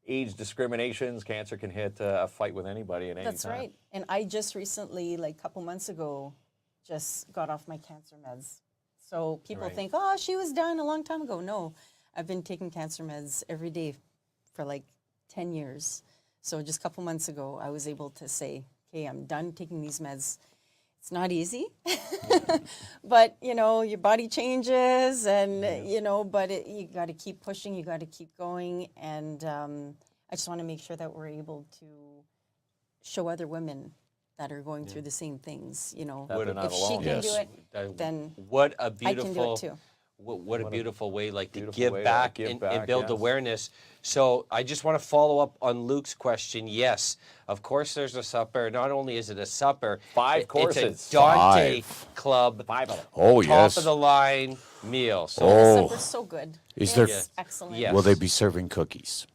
age discriminations. Cancer can hit a fight with anybody at any That's time. right. And I just recently, like a couple months ago, just got off my cancer meds. So people Right. think, oh, she was done a long time ago. No, I've been taking cancer meds every day for like 10 years. So just a couple months ago, I was able to say okay, I'm done taking these meds. It's not easy, but you know, your body changes, and you know, but you got to keep pushing, you got to keep going, and I just want to make sure that we're able to show other women that are going through the same things. You know, That they're not if she alone. can do Yes. it, then What a I can do beautiful, it too. what a beautiful way, like to beautiful give way to back, give and back, build yes. awareness. So I just want to follow up on Luke's question. Yes, of course, there's a supper. Not only is it a supper, 5 it's courses. a Dante 5. Club, 5 of them. Oh, top yes. of the line meal. So The Oh, supper's so good. Is there- It's excellent. Yes. will they be serving cookies?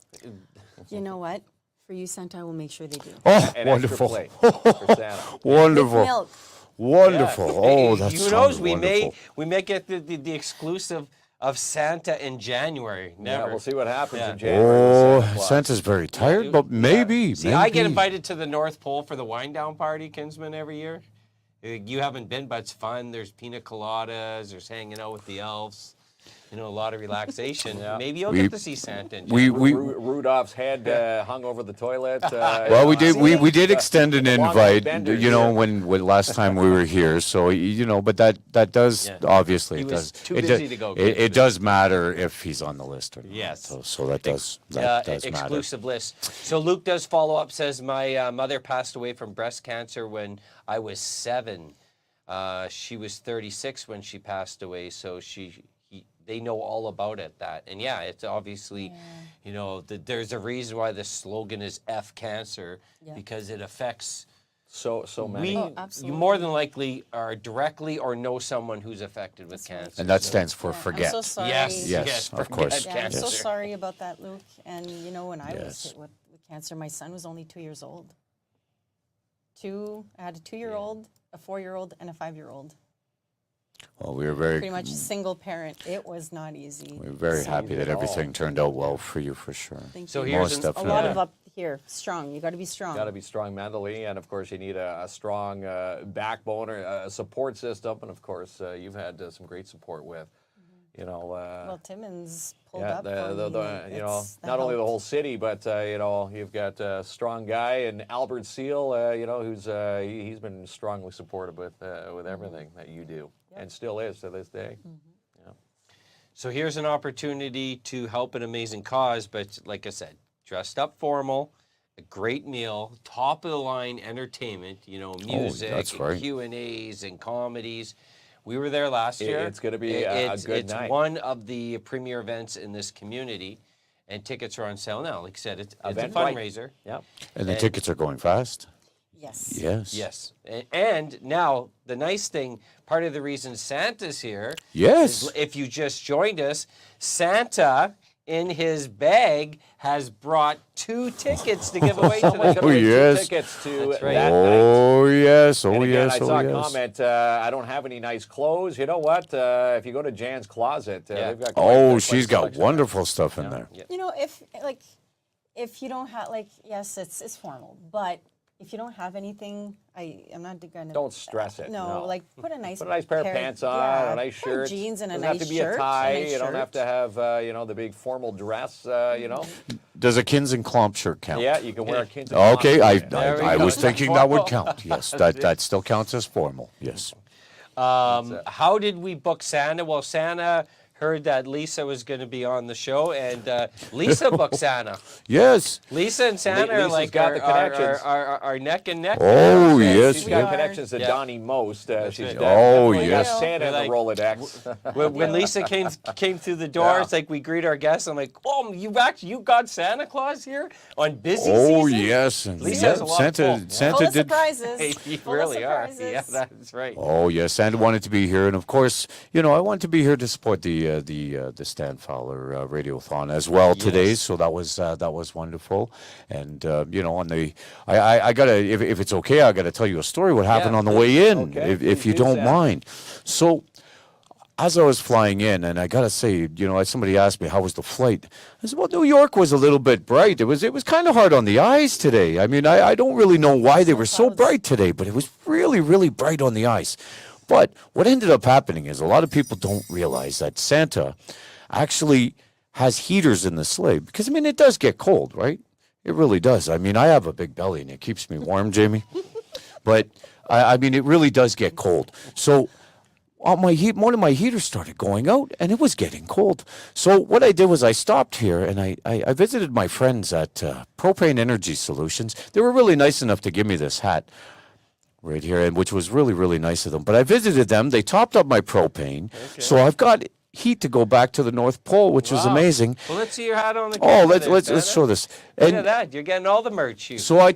You know what? For you, Santa, I will make sure they do. Oh, An wonderful. extra plate for Santa. Wonderful. With milk. Wonderful. Oh, Hey, that who knows? sounds We wonderful. may get the exclusive of Santa in January. Yeah, Never. we'll see what happens Yeah. in January. with Oh, Santa Claus. Santa's very tired, but maybe. See, I get maybe. invited to the North Pole for the wind down party, Kinsman, every year. You haven't been, but it's fun. There's pina coladas. There's hanging out with the elves. You know, a lot of relaxation. Yeah. Maybe you'll We- get to see Santa. In We January. Rudolph's head hung over the toilet. Well, we did. We did extend an Along with invite. Bender, You know, yeah. when last time we were here. So you know, but that does Yeah. obviously He it was does. too it busy do- to go, It, Kinsman. it does matter if he's on the list or not. Yes. So that does matter. Exclusive list. So Luke does follow up. Says my mother passed away from breast cancer when I was 7. She was 36 when she passed away. So they know all about it. And yeah, it's obviously, you know, there's a reason why the slogan is F Cancer, because it affects. So many. Oh, You absolutely. more than likely are directly or know someone who's affected with cancer. And that So- stands for Yeah, forget. I'm so sorry. Yes, Yes, of forget course. Yeah, I'm so cancer. sorry about that, Luke. And you know, when I was Yes. hit with cancer, my son was only 2 years old. I had a 2-year-old, a 4-year-old, and a 5-year-old. Well, we were very Pretty much a single parent. It was not easy. we were very So, happy that everything turned out well for you, for sure. Thank So you. here's Most an- a lot definitely. of up here, strong. You got to be strong. Got to be strong mentally, and of course, you need a strong backbone or a support system. And of course, you've had some great support with, you know. Well, Timmins pulled Yeah, up. for me. you know, It's the not only the help. whole city, but you know, you've got a strong guy and Albert Seal, you know, who's he's been strongly supportive with everything that you do, and still is to this day. So here's an opportunity to help an amazing cause, but like I said, dressed up formal, a great meal, top of the line entertainment, you know, music, that's and right. Q&As and comedies. We were there last year. It's gonna be a good It's night. one of the premier events in this community, and tickets are on sale now. Like I said, it's a Eventbrite. fundraiser. Yeah. And the And- tickets are going fast. Yes. Yes. Yes. And now, the nice thing, part of the reason Santa's here Yes. is if you just joined us, Santa in his bag has brought 2 tickets to give away to Someone's the gonna win 2 yes. tickets to That's right. that night. Oh yes. Oh And again, yes. I saw Oh a yes. comment. I don't have any nice clothes. You know what? If you go to Jan's closet, Yeah. they've got. Oh, quite she's a got selection. wonderful stuff in there. You know, if you don't have yes, it's formal, but if you don't have anything, I'm not gonna. Don't stress it. No, like put a nice pair of pants on, yeah, a nice pair of shirt. jeans and a Doesn't nice have to be shirt, a tie. a nice You don't have shirt. to have you know, the big formal dress. You know. Does a Kins and Klomp shirt count? Yeah, you can wear a kids. Okay, I There we I go. was thinking that would count. Yes, that still counts as formal. Yes. How did we book Santa? Well, Santa heard that Lisa was going to be on the show, and Lisa booked Santa. Yes. Lisa and Santa are Lisa's like got the connections. are neck and neck. Oh there. yes. She's We got are. connections to Yeah. Donnie Most. She's right. Oh, definitely got yes. Santa in Like- the Rolodex. When Lisa came through the door, Yeah. it's like we greet our guests. I'm like, oh, you got Santa Claus here on busy Oh season? yes. And Lisa yeah, has a lot of Santa pull. Yeah. Santa Full of did. surprises. Hey, you Full of really are. surprises. Yeah, that's right. Oh yes, Santa wanted to be here, and of course, you know, I wanted to be here to support the Stan Fowler Radiothon as well today. Yes. So that was wonderful, and you know, on the I gotta if it's okay, I gotta tell you a story. What happened Yeah, on the way in, Okay, if please you do, don't Sam. mind. So. As I was flying in, and I gotta say, you know, somebody asked me how was the flight. I said, well, New York was a little bit bright. It was kind of hard on the eyes today. I mean, I don't really know why they were so bright today, but it was really, really bright on the eyes. But what ended up happening is a lot of people don't realize that Santa actually has heaters in the sleigh because, I mean, it does get cold, right? It really does. I mean, I have a big belly and it keeps me warm, Jamie. but I mean, it really does get cold. So one of my heaters started going out, and it was getting cold. So what I did was I stopped here, and I visited my friends at Propane Energy Solutions. They were really nice enough to give me this hat right here, and which was really, really nice of them. But I visited them. They topped up my propane, so I've got heat to go back to the North Pole, which is Wow. amazing. Well, let's see your hat on the Oh, camera let's there, show this. Look And at that. You're getting all the merch. You. so I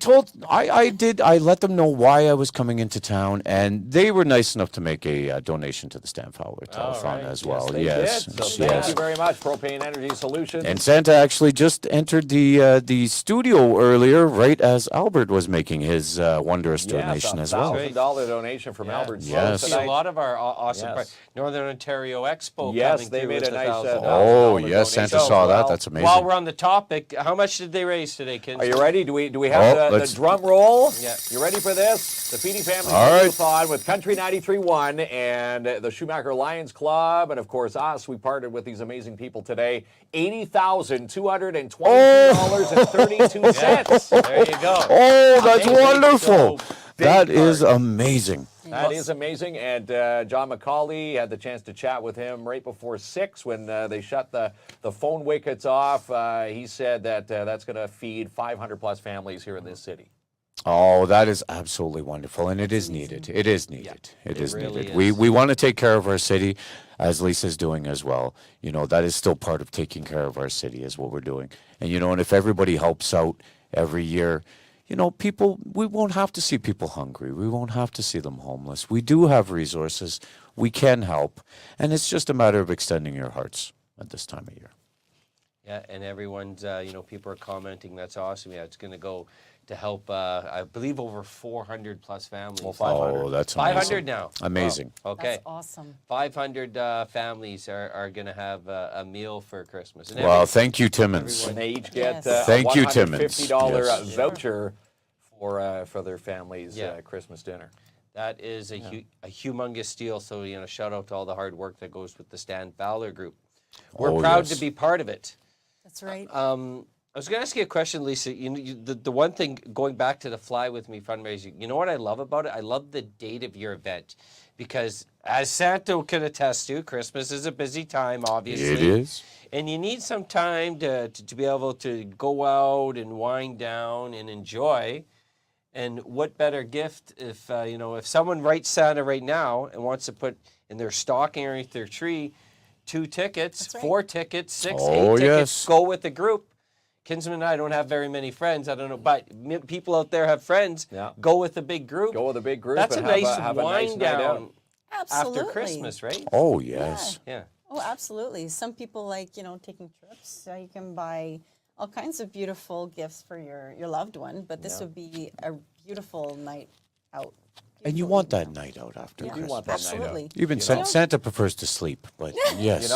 let them know why I was coming into town, and they were nice enough to make a donation to the Stan Fowler Telethon right. as well. They Yes, did. So yes. thank you very much, Propane Energy Solutions. And Santa actually just entered the studio earlier, right as Albert was making his wondrous donation as well. $1,000 donation from Albert. Yes. See a lot of our awesome Yes. Northern Ontario Expo Yes, coming they through made with a nice $1,000. Oh, yes, Santa donation. saw that. Well, That's amazing. While we're on the topic, how much did they raise today, kids? Are you ready? Do we have Oh, the let's- drum roll? Yeah. You ready for this? The Feedy Family All right. Telethon with Country 93.1 and the Schumacher Lions Club, and of course us. We partnered with these amazing people today. $80,222.32. There you go. Oh, that's Amazing. wonderful. So, That big is part. amazing. That is amazing. And John McCauley had the chance to chat with him right before 6 when they shut the phone wickets off. He said that that's going to feed 500-plus families here in this city. Oh, that is absolutely wonderful, and it is needed. It is needed. It is really needed. is. We want to take care of our city, as Lisa's doing as well. You know, that is still part of taking care of our city, is what we're doing. And you know, and if everybody helps out every year, you know, we won't have to see people hungry. We won't have to see them homeless. We do have resources. We can help, and it's just a matter of extending your hearts at this time of year. Yeah, and everyone's, people are commenting. That's awesome. Yeah, it's going to go to help, I believe, over 400 plus families. Well, 500. Oh, that's amazing. 500 now. Amazing. Wow. Okay. That's awesome. 500 families are going to have a meal for Christmas. And Well, thank you, Timmons. And they each get Yes. Thank a you, Timmons. $150 Yes. voucher for their family's Yeah. Christmas dinner. that is a humongous deal. So, shout out to all the hard work that goes with the Stan Fowler Group. We're Oh, proud yes. to be part of it. That's right. I was going to ask you a question, Lisa. The one thing, going back to the Fly With Me fundraising, you know what I love about it? I love the date of your event because, as Santa can attest to, Christmas is a busy time, obviously. It is. And you need some time to be able to go out and wind down and enjoy. And what better gift if someone writes Santa right now and wants to put in their stocking or their tree 2 tickets, That's right. 4 tickets, 6, Oh, 8 tickets, yes. go with the group. Kinsman and I don't have very many friends. I don't know, but people out there have friends. Yeah. Go with the big group. Go with a big group. That's a and nice have a nice wind night out. down Absolutely. after Christmas, right? Oh, yes. Yeah. Oh, absolutely. Some people like, taking trips. So you can buy all kinds of beautiful gifts for your loved one, but this would be a beautiful night out. And you Beautiful want evening that night out after out. Christmas. You want that night out. Absolutely. Even Santa prefers to sleep, but yes.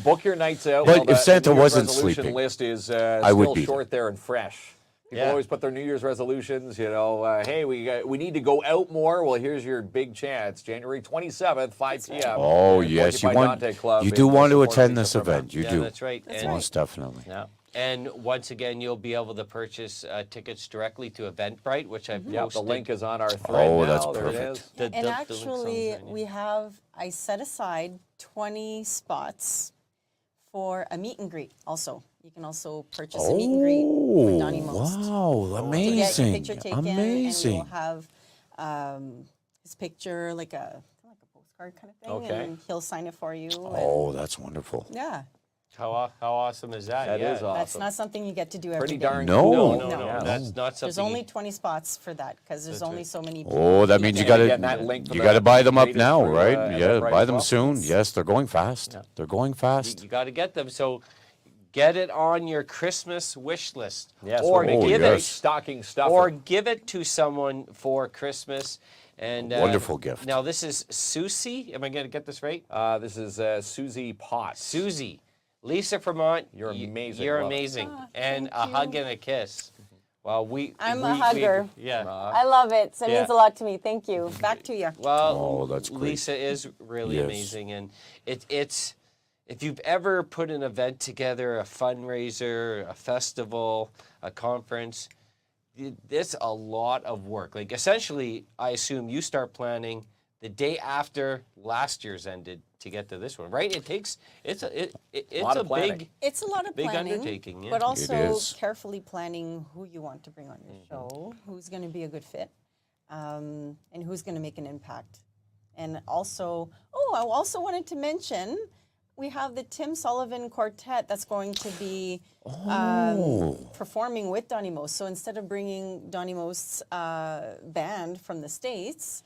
Book your nights out. But Well, if the Santa New Year's wasn't resolution sleeping, list is I would still be short there and fresh. People Yeah. always put their New Year's resolutions. Hey, we need to go out more. Well, here's your big chance: January 27th, 5 p.m. Oh, at yes, you Porcupine want. Dante Club You in do want to support of attend Lisa this Furman. event. You Yeah, do. that's right. And, Most definitely. Yeah. and once again, you'll be able to purchase tickets directly to Eventbrite, which I've Yeah, posted. the link is on our thread Oh, now. that's there it perfect. is. The And link's on actually, there, yeah. I set aside 20 spots for a meet and greet also. You can also purchase a meet and greet with Donnie Most. Oh, wow. To get your Amazing. picture taken, Amazing. and we'll have his picture like a postcard kind of thing, Okay. and he'll sign it for you. Oh, that's wonderful. and, yeah, How awesome is that? That yeah. is awesome. that's not something you get to do every Pretty day. darn No. cool. No, No. that's not something. There's only 20 spots for that because there's only so many people. Oh, that means you And got again, that link for you the got to buy them up latest now, through, right? Yeah, Eventbrite buy as them well. soon. Yes, they're going fast. They're going fast. You got to get them. So get it on your Christmas wish list, Yes, or we're making give a yes. it, stocking stuffer. or give it to someone for Christmas. And Wonderful gift. Now this is Susie. Am I going to get this right? This is Susie Potts. Susie, Lisa Fremont. You're amazing, You're love it. amazing, and thank a hug you. and a kiss. Well, I'm a hugger. yeah. I love it. So it Yeah. means a lot to me. Thank you. Back to you. Well, Oh, that's great. Lisa is really Yes. amazing, and it's if you've ever put an event together, a fundraiser, a festival, a conference, this a lot of work. Like essentially, I assume you start planning the day after last year's ended to get to this one, right? It's Lot a of planning. big It's a lot of big planning, undertaking, yeah. but It also is. carefully planning who you want to bring on your show, who's going to be a good fit, and who's going to make an impact. And also, I also wanted to mention we have the Tim Sullivan Quartet that's going to be performing with Donnie Most. So instead of bringing Donnie Most's band from the States,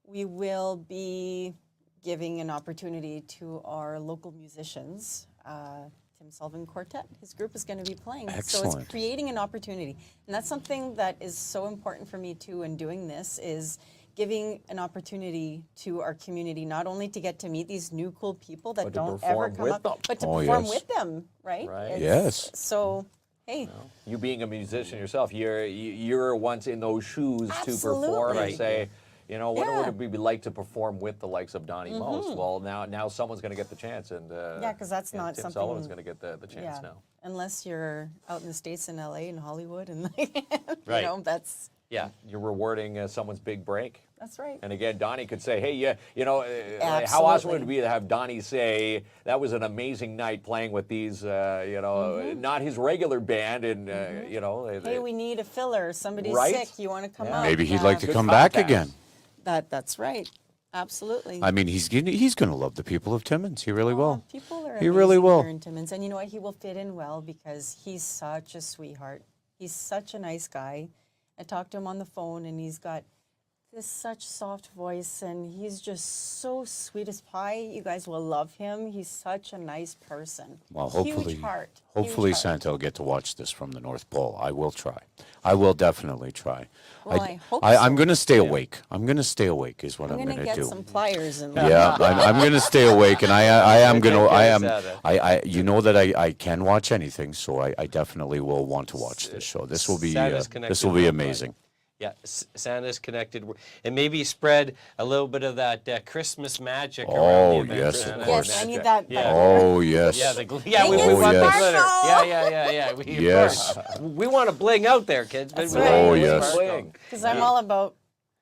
we will be giving an opportunity to our local musicians. Tim Sullivan Quartet, his group is going to be playing. So Excellent. it's creating an opportunity. And that's something that is so important for me too in doing this is giving an opportunity to our community, not only to get to meet these new cool people that But to don't ever perform come with up, them. but to Oh, perform yes. with them, right? Right. Yes. So, hey, You being a musician yourself, you're once in those shoes to perform Absolutely. and say, you know, what Yeah. would it be like to perform with the likes of Donnie Most? Well, now someone's going to get the chance, and Yeah, 'cause that's not Tim something- Sullivan's going to get the chance yeah, now. unless you're out in the States, in LA, and Hollywood, and Right. you know, that's You're rewarding someone's big break. right. And again, Donnie could say, hey, how awesome would it be to have Donnie say, that was an amazing night playing with these, not his regular band, and, Hey, we need a filler. Somebody's Right? sick. You want to come Yeah. up? Maybe he'd Yeah. like to Good come back contact. again. That's right. Absolutely. I mean, he's going to love the people of Timmins. He really will. People are He really amazing will. here in Timmins. And you know what? He will fit in well because he's such a sweetheart. He's such a nice guy. I talked to him on the phone, and he's got this such soft voice, and he's just so sweet as pie. You guys will love him. He's such a nice person. Well, Huge hopefully, heart. hopefully Huge heart. Santa will get to watch this from the North Pole. I will try. I will definitely try. Well, I hope I'm so. going to stay awake. I'm going to stay awake is what I'm I'm going going to to get do. some pliers and Yeah, I'm going to stay awake, and I am going to. Santa. You know that I can watch anything, so I definitely will want to watch this show. This will be Santa's connected this will be worldwide. amazing. Yeah, Santa's connected, and maybe spread a little bit of that Christmas magic around Oh, the event. yes, of Santa. course. Yes, I need that. Yeah. Oh yes. Yeah, we Dang it, want the yes. glitter. Sparkle! Yeah. Of Yes. course. We want to bling out there, kids. That's We right. want Oh, to yes. sparkle. Because I'm all about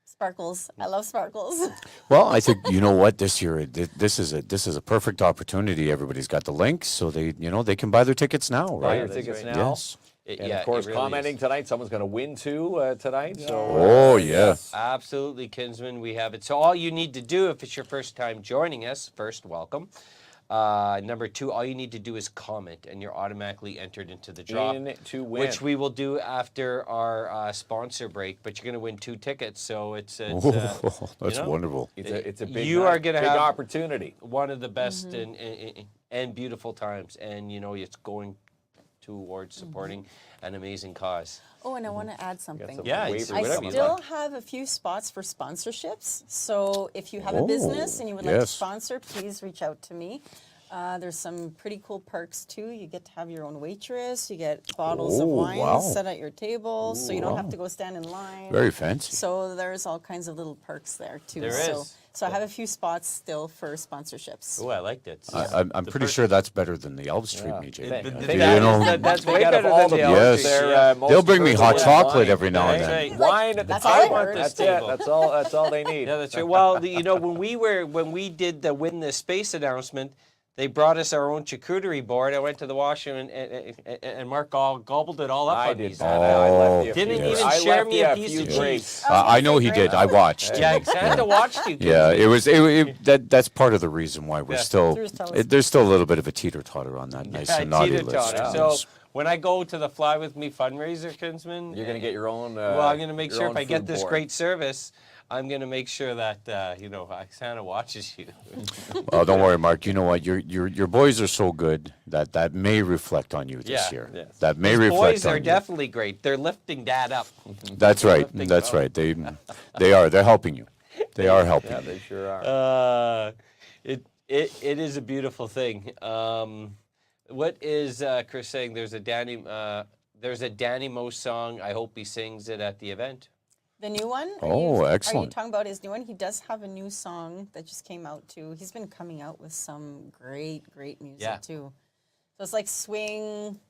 sparkles. I love sparkles. Well, I think you know what this year this is a perfect opportunity. Everybody's got the link, so they can buy their tickets now, Buy right? your that's tickets right. now. Yes. And Yeah, of course, it really commenting is. tonight, someone's going to win too tonight. So, Oh yeah. Absolutely, Kinsman. We have it. So all you need to do, if it's your first time joining us, first, welcome. Number two, all you need to do is comment, and you're automatically entered into the draw, in to win. which we will do after our sponsor break. But you're going to win 2 tickets, so it's Oh, that's know, wonderful. It's a big you night, are gonna big have- opportunity. one of the best and beautiful times, and it's going towards supporting an amazing cause. Oh, and I want to add something. some Yeah, waivers, it's- I whatever you still like. have a few spots for sponsorships. So if you have a Oh, business and you would like to yes. sponsor, please reach out to me. There's some pretty cool perks too. You get to have your own waitress. You get bottles of Oh, wine wow. set at your table, so you don't have to go stand in line. Very fancy. So there's all kinds of little perks there too. There so, is. So I have a few spots still for sponsorships. Oh, I like that. I'm pretty sure that's better than the Elvis treat me, Jay. Th- You th- know, that's They way got better all than the the Yes. Elvis. their, most They'll bring me hot versatile chocolate wine. every now and That's then. right. Wine at the That's all I table. heard. That's Table. it. That's all they need. Yeah, that's right. Well, when we did the Win This Space announcement, they brought us our own charcuterie board. I went to the washroom and Mark gobbled it all up I on did me. that. I left you a Didn't few- even I share left me you a piece few of grapes. cheese. I know he did. I watched. Yeah, Santa watched you. Yeah, it was. That's part of the reason why we're Yeah. still. There's toast. There's still a little bit of a teeter totter on that nice Yeah, and naughty teeter-totter. list. So Yes. when I go to the Fly With Me fundraiser, Kinsman, You're going to get your own. well, I'm going to make your sure own if I get food this board. great service, I'm going to make sure that Santa watches you. Well, don't worry, Mark. You know what? Your boys are so good that may reflect on you this Yeah. year. Yes. That may His reflect boys on are you. definitely great. They're lifting Dad up. That's right. lifting That's up. right. They are. They're helping you. They are helping Yeah, you. they sure are. It is a beautiful thing. What is Chris saying? There's a Danny Moe song. I hope he sings it at the event. The new one? Oh, Are you excellent. talking about his new one? He does have a new song that just came out too. He's been coming out with some great music Yeah. too. So it's like swing,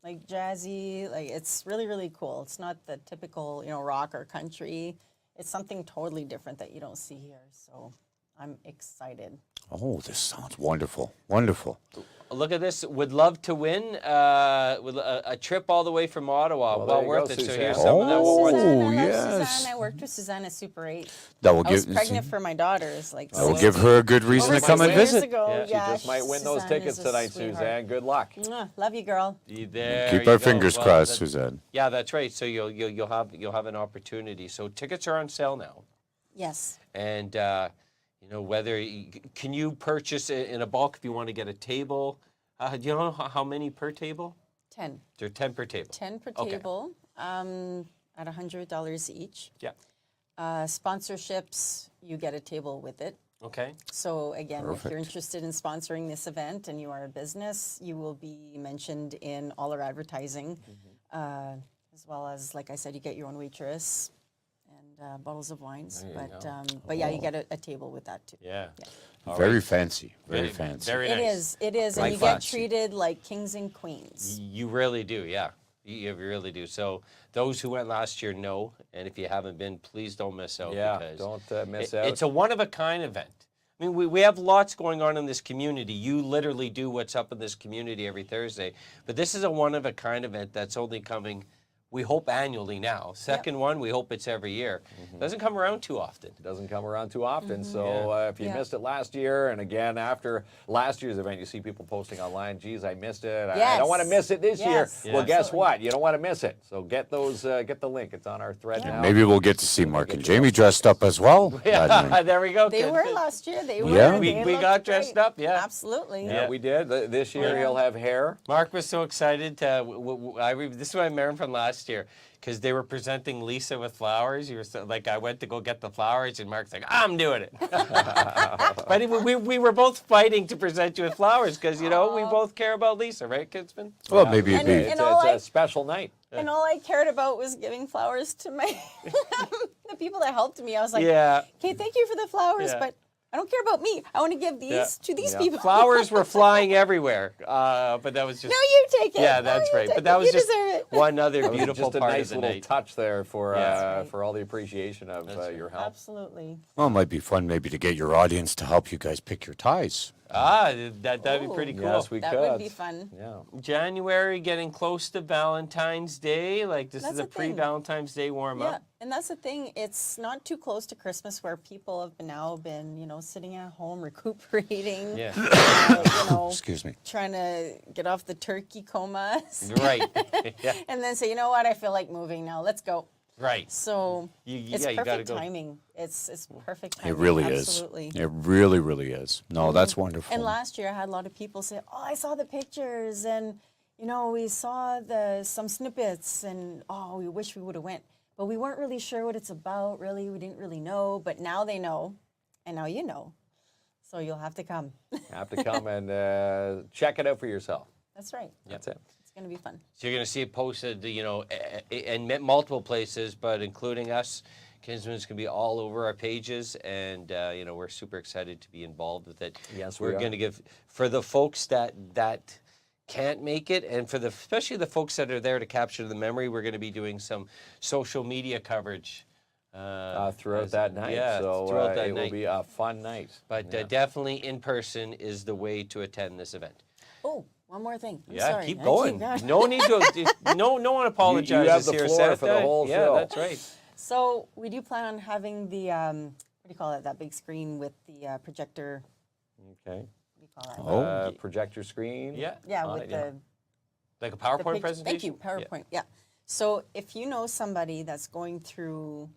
like jazzy. Like it's really, really cool. It's not the typical, rock or country. It's something totally different that you don't see here. So I'm excited. Oh, this sounds wonderful. Wonderful. Look at this. Would love to win with a trip all the way from Ottawa. Well, Well, there you worth go, it. So Suzanne. here's some of that. Oh, Suzanne, I love yes. Suzanne. I worked with Suzanne at Super 8. That will I was give pregnant for my daughters. Like that will six- give her a good reason over to come 6 and years visit. ago. Yeah. She Yeah, just might win those Suzanne tickets is a tonight, sweetheart. Suzanne. Good luck. Mwah. Love you, girl. There Keep you our go. fingers Well, crossed, that- Suzanne. Yeah, that's right. So you'll have an opportunity. So tickets are on sale now, Yes. and can you purchase it in a bulk if you want to get a table? Do you know how many per table? 10. They're 10 per table. 10 per Okay. table at $100 each. Yeah. Sponsorships, you get a table with it. Okay. So again, if you're Perfect. interested in sponsoring this event and you are a business, you will be mentioned in all our advertising, as well as, like I said, you get your own waitress and bottles of wines. But yeah, you get a table with that too. Yeah. Very fancy. Very fancy. Very It nice. is. It is, and Like you get fancy. treated like kings and queens. You really do, yeah. You really do. So those who went last year know, and if you haven't been, please don't miss out. Yeah, because don't miss out. It's a one-of-a-kind event. I mean, we have lots going on in this community. You literally do what's up in this community every Thursday. But this is a one-of-a-kind event that's only coming, we hope, annually now. Second one, we hope it's every year. Doesn't come around too often. It doesn't come around too often. So if you Yeah. missed it last year, and again after last year's event, you see people posting online, geez, I missed it. I Yes. don't want to miss it this year. Yes, Well, guess absolutely. what? You don't want to miss it. So get the link. It's on our thread now. Maybe we'll get to see Mark and Jamie dressed up as well. that Yeah, night. there we go. They Good. were last year. They were. Yeah. They We looked got dressed great. up, yeah. Absolutely. Yeah, we did. This year he'll have hair. Mark was so excited. This is what I remember from last year, because they were presenting Lisa with flowers. You were like, I went to go get the flowers, and Mark's like, I'm doing it. But we were both fighting to present you with flowers because we both care about Lisa, right, Kidsman? Well, maybe it'd And- be. and- It's, all it's I- a special night. And all I cared about was giving flowers to my the people that helped me. I was like, Yeah. okay, thank you for the flowers, Yeah. but I don't care about me. I want to give these to these people. Flowers were flying everywhere, but that was just. No, you take it. Yeah, No, that's you right. take But that it. was You just deserve it. one other That was beautiful just a part nice of the little night. touch there for Yeah. for all the appreciation of your help. Absolutely. Well, it might be fun maybe to get your audience to help you guys pick your ties. That'd be pretty cool. Yes, we That could. would be fun. Yeah. January, getting close to Valentine's Day. Like this That's is a the thing. pre-Valentine's Day warm Yeah, up. and that's the thing. It's not too close to Christmas where people have now been, sitting at home recuperating. Yeah. Excuse me. Trying to get off the turkey coma. Right. Yeah. And then say, you know what? I feel like moving now. Let's go. Right. So it's you gotta perfect go. timing. It's perfect timing. It really Absolutely. is. It really, really is. No, that's wonderful. And last year I had a lot of people say, "Oh, I saw the pictures, and we saw some snippets, and oh, we wish we would have went, but we weren't really sure what it's about. Really, we didn't really know. But now they know, and now you know. So you'll have to come. Have to come and check it out for yourself. That's right. That's it. It's gonna be fun. So you're going to see it posted, in multiple places, but including us. Kinsman's going to be all over our pages, and we're super excited to be involved with it. Yes, we we're are. going to give for the folks that can't make it, and for especially the folks that are there to capture the memory. We're going to be doing some social media coverage Throughout that night. Yeah, so throughout that it night. will be a fun night. But definitely in person is the way to attend this event. Oh, one more thing. I'm Yeah, sorry. keep I going. No need to. No one apologizes have the here, floor for the Seth. whole yeah, show. that's right. So we do plan on having the what do you call it? That big screen with the projector. Okay. What do you call it? Projector screen. Yeah. Yeah, on with it, yeah. the Like a PowerPoint the presentation. Thank you, PowerPoint. Yeah. So if you know somebody that's going through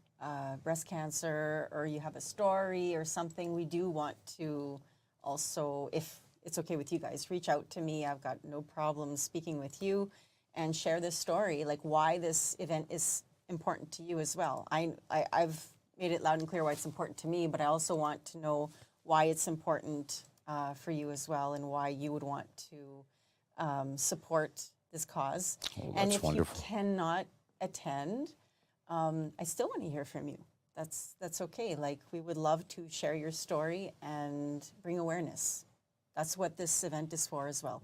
breast cancer, or you have a story or something, we do want to also, if it's okay with you guys, reach out to me. I've got no problem speaking with you and share this story, like why this event is important to you as well. I've made it loud and clear why it's important to me, but I also want to know why it's important for you as well, and why you would want to support this cause. And that's if wonderful. you cannot attend, I still want to hear from you. That's okay. Like, we would love to share your story and bring awareness. That's what this event is for as well.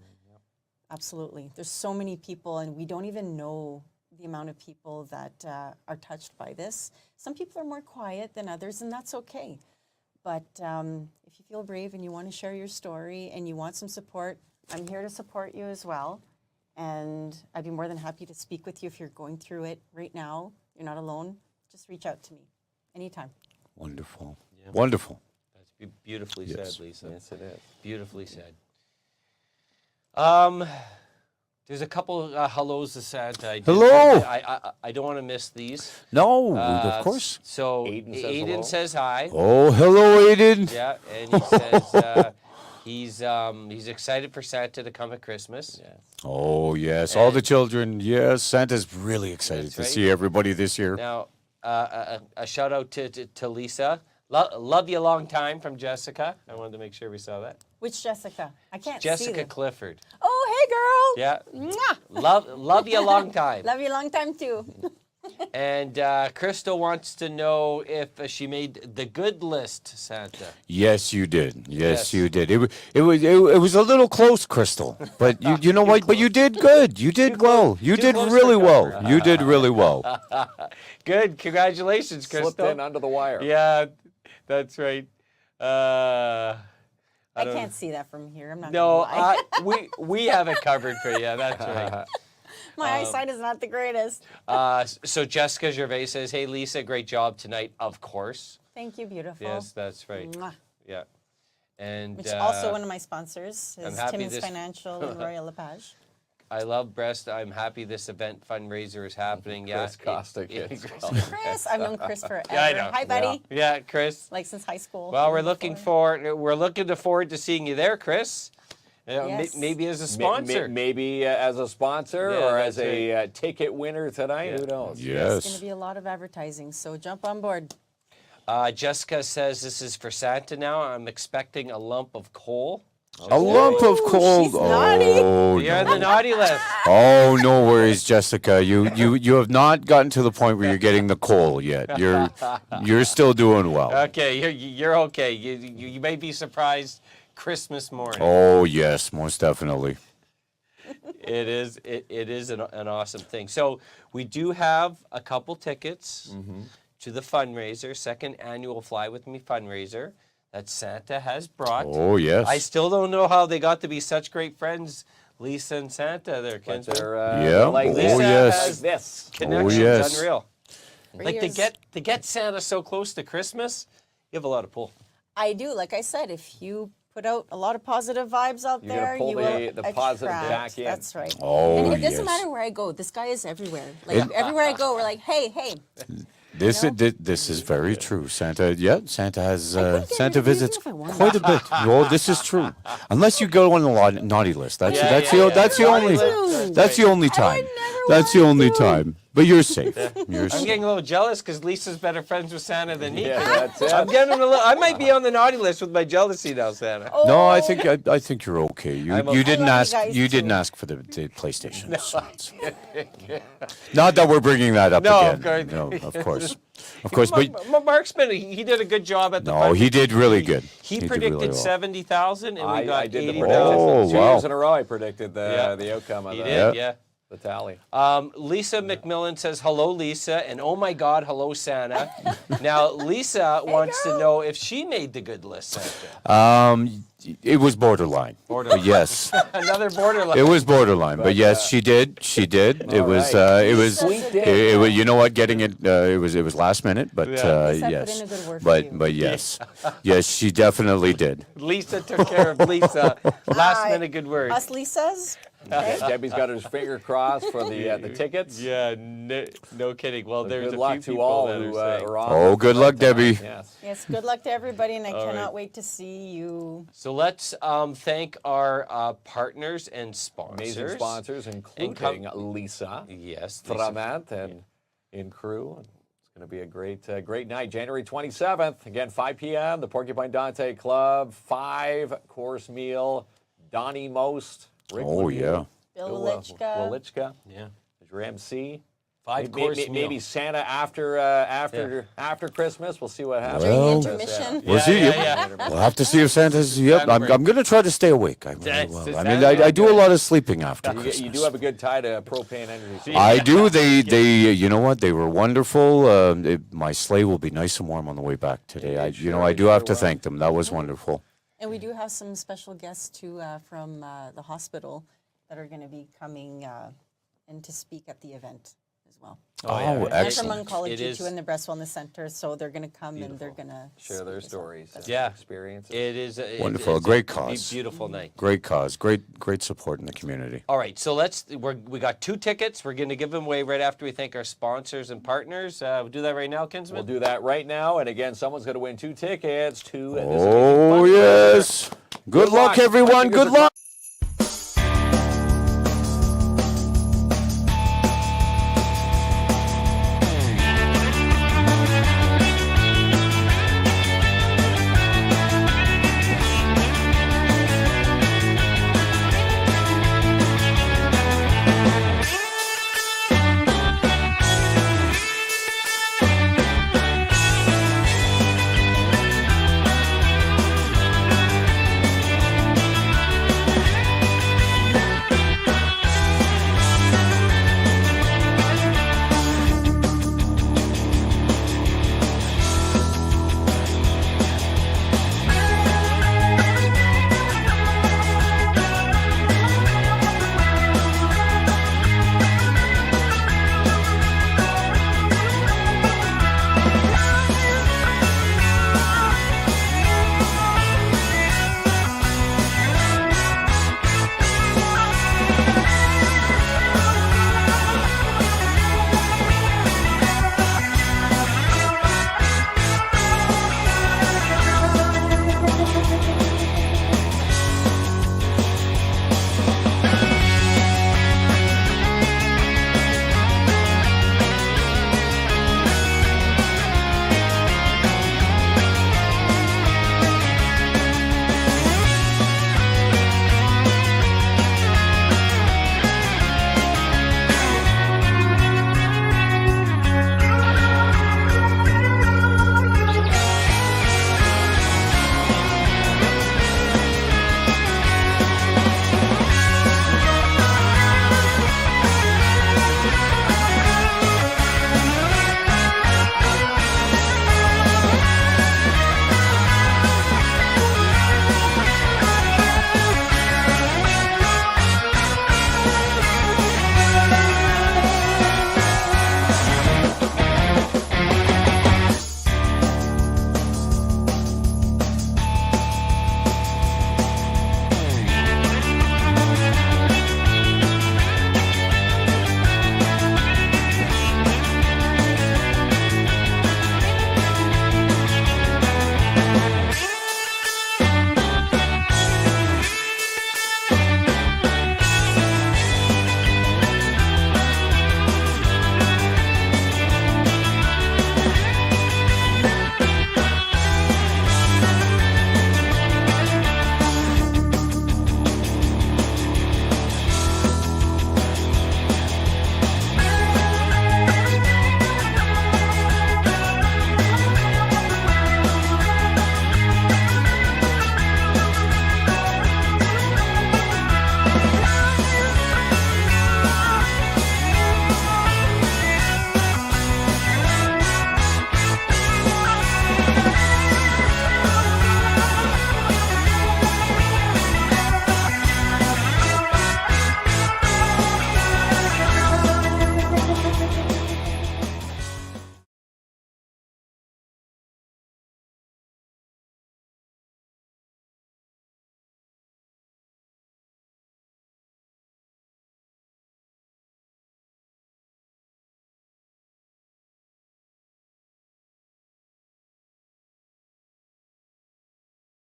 Absolutely. There's so many people, and we don't even know the amount of people that are touched by this. Some people are more quiet than others, and that's okay. But if you feel brave and you want to share your story and you want some support, I'm here to support you as well. And I'd be more than happy to speak with you if you're going through it right now. You're not alone. Just reach out to me anytime. Wonderful. Wonderful. That's beautifully Yes. said, Lisa. Yes, it is. Beautifully said. There's a couple hellos to Santa. Hello. I don't want to miss these. No, of course. So Aiden says Aiden hello. says hi. Oh, hello, Aiden. Yeah, and he says he's excited for Santa to come at Christmas. Yeah. Oh, yes. All the children. Yes, Santa's really excited That's to right. see everybody this year. Now, a shout out to Lisa. Love you a long time from Jessica. I wanted to make sure we saw that. Which Jessica? I can't see Jessica them. Clifford. Oh, hey, girl. Yeah. Mwah. Love you a long time. Love you a long time, too. And Crystal wants to know if she made the good list, Santa. Yes, you did. Yes. Yes, you did. It was a little close, Crystal, but you know what? But you did good. You did well. You too did close really for well. comfort. You did really well. Good. Congratulations, Crystal. Slipped in under the wire. Yeah, that's right. I can't see that from here. I'm not No, gonna lie. we have it covered for you. That's right. My eyesight is not the greatest. So Jessica Gervais says, "Hey Lisa, great job tonight." Of course. Thank you, beautiful. Yes, that's right. Mwah. Yeah. And Which also one of my sponsors I'm is happy Timmins this- Financial and Royal LePage. I love breast. I'm happy this event fundraiser is happening. Yeah, Chris Costick. Chris, I've known Chris forever. Yeah, I know. Hi, buddy. Yeah, Chris. Like since high school. Well, we're even looking before. forward to seeing you there, Chris. Yes. Maybe as a sponsor. Maybe as a sponsor Yeah, or that's as a ticket winner tonight. Yeah. Who knows? There's going Yes. to be a lot of advertising, so jump on board. Jessica says this is for Santa now. I'm expecting a lump of coal. A lump of coal. she's naughty. Oh, You're on no. the naughty list. Oh, no worries, Jessica. You have not gotten to the point where you're getting the coal yet. You're still doing well. Okay, you're okay. You may be surprised Christmas morning. Oh, yes, most definitely. It is an awesome thing. So we do have a couple tickets to the fundraiser, second annual Fly With Me fundraiser that Santa has brought. Oh, yes. I still don't know how they got to be such great friends, Lisa and Santa. They're But kinsmen. they're Yeah. like Oh, this. yes. Like this. Connections, yes. unreal. For Like years. to get Santa so close to Christmas, you have a lot of pull. I do. Like I said, if you put out a lot of positive vibes out You're gonna there, pull you the will positive attract. back in. That's right. Oh, and it doesn't yes. matter where I go. This guy is everywhere. Like everywhere I go, we're like, hey. This You know? this is very true. Santa Santa has couldn't get Santa it even visits if I wanted. quite a bit. Oh, this is true. Unless you go on the naughty list. That's Yeah, that's yeah, the yeah. that's the Naughty only list, that's the only time. never That's the want only to. time. But you're safe. You're I'm safe. getting a little jealous because Lisa's better friends with Santa than me. Yeah, that's it. I'm getting a little. I might be on the naughty list with my jealousy now, Santa. No, I think you're okay. You I'm okay. you didn't I love ask you guys you didn't too. ask for the PlayStation. so not that we're bringing that up No, again. of course. No, of course, of course. But Mark's been. He did a good job at the. no, he did really good. He did predicted really well. 70,000, and we I got did the 80,000. Oh, prediction. 2 wow. years in a row I predicted Yeah. the outcome of He the, did, yeah. the tally. Lisa McMillan says, hello, Lisa, and oh my God, hello, Santa. Now, Lisa wants to know if she made the good list, Santa. It was borderline. But yes. Another borderline. It was borderline, but yes, she did. She did. It was. right. It was. Sweet It, day. was. You know what? Getting it. It was. It was last minute, but Yeah. Lisa put yes. in a good word for But you. but yes, yes, she definitely did. Lisa took care of Lisa. Last minute good word. Us Lisas. Yeah, Debbie's got her finger crossed for the tickets. Yeah, no kidding. Well, there's Good a luck few to people all that who are saying. are on. Oh, good luck, Debbie. Yes. Yes, good luck to everybody, and I All cannot right. wait to see you. So let's thank our partners and sponsors. Amazing sponsors, including Lisa Yes. Lisa. Framant and in crew. It's going to be a great night. January 27th, again, 5 p.m., the Porcupine Dante Club, 5-course meal, Donnie Most, Rick Oh Lemieux, yeah. Bill Bill Walichka. Walichka, Yeah. as your MC. 5-course meal. Maybe Santa after Christmas. We'll see what happens. During Well, intermission. We'll see. Yeah. We'll have to see if Santa's. Yep, I'm going to try to stay awake. I really That's- will. is I mean, that I do a good? lot of sleeping after You Christmas. do have a good tie to propane energy. I do. They, you know what? They were wonderful. My sleigh will be nice and warm on the way back today. I do have to thank them. That was wonderful. And we do have some special guests too from the hospital that are going to be coming in to speak at the event as well. Oh, yeah. And from excellent. oncology It is- too, and the breast wellness center. So they're going to come and they're going to Share their stories. and Yeah. Experiences. It is Wonderful. It's A great be- cause. Beautiful night. Great cause. Great support in the community. All right, so we got 2 tickets. We're going to give them away right after we thank our sponsors and partners. We'll do that right now, Kinsman. We'll do that right now. And again, someone's going to win 2 tickets to. Oh, yes. Good luck, everyone. Good luck.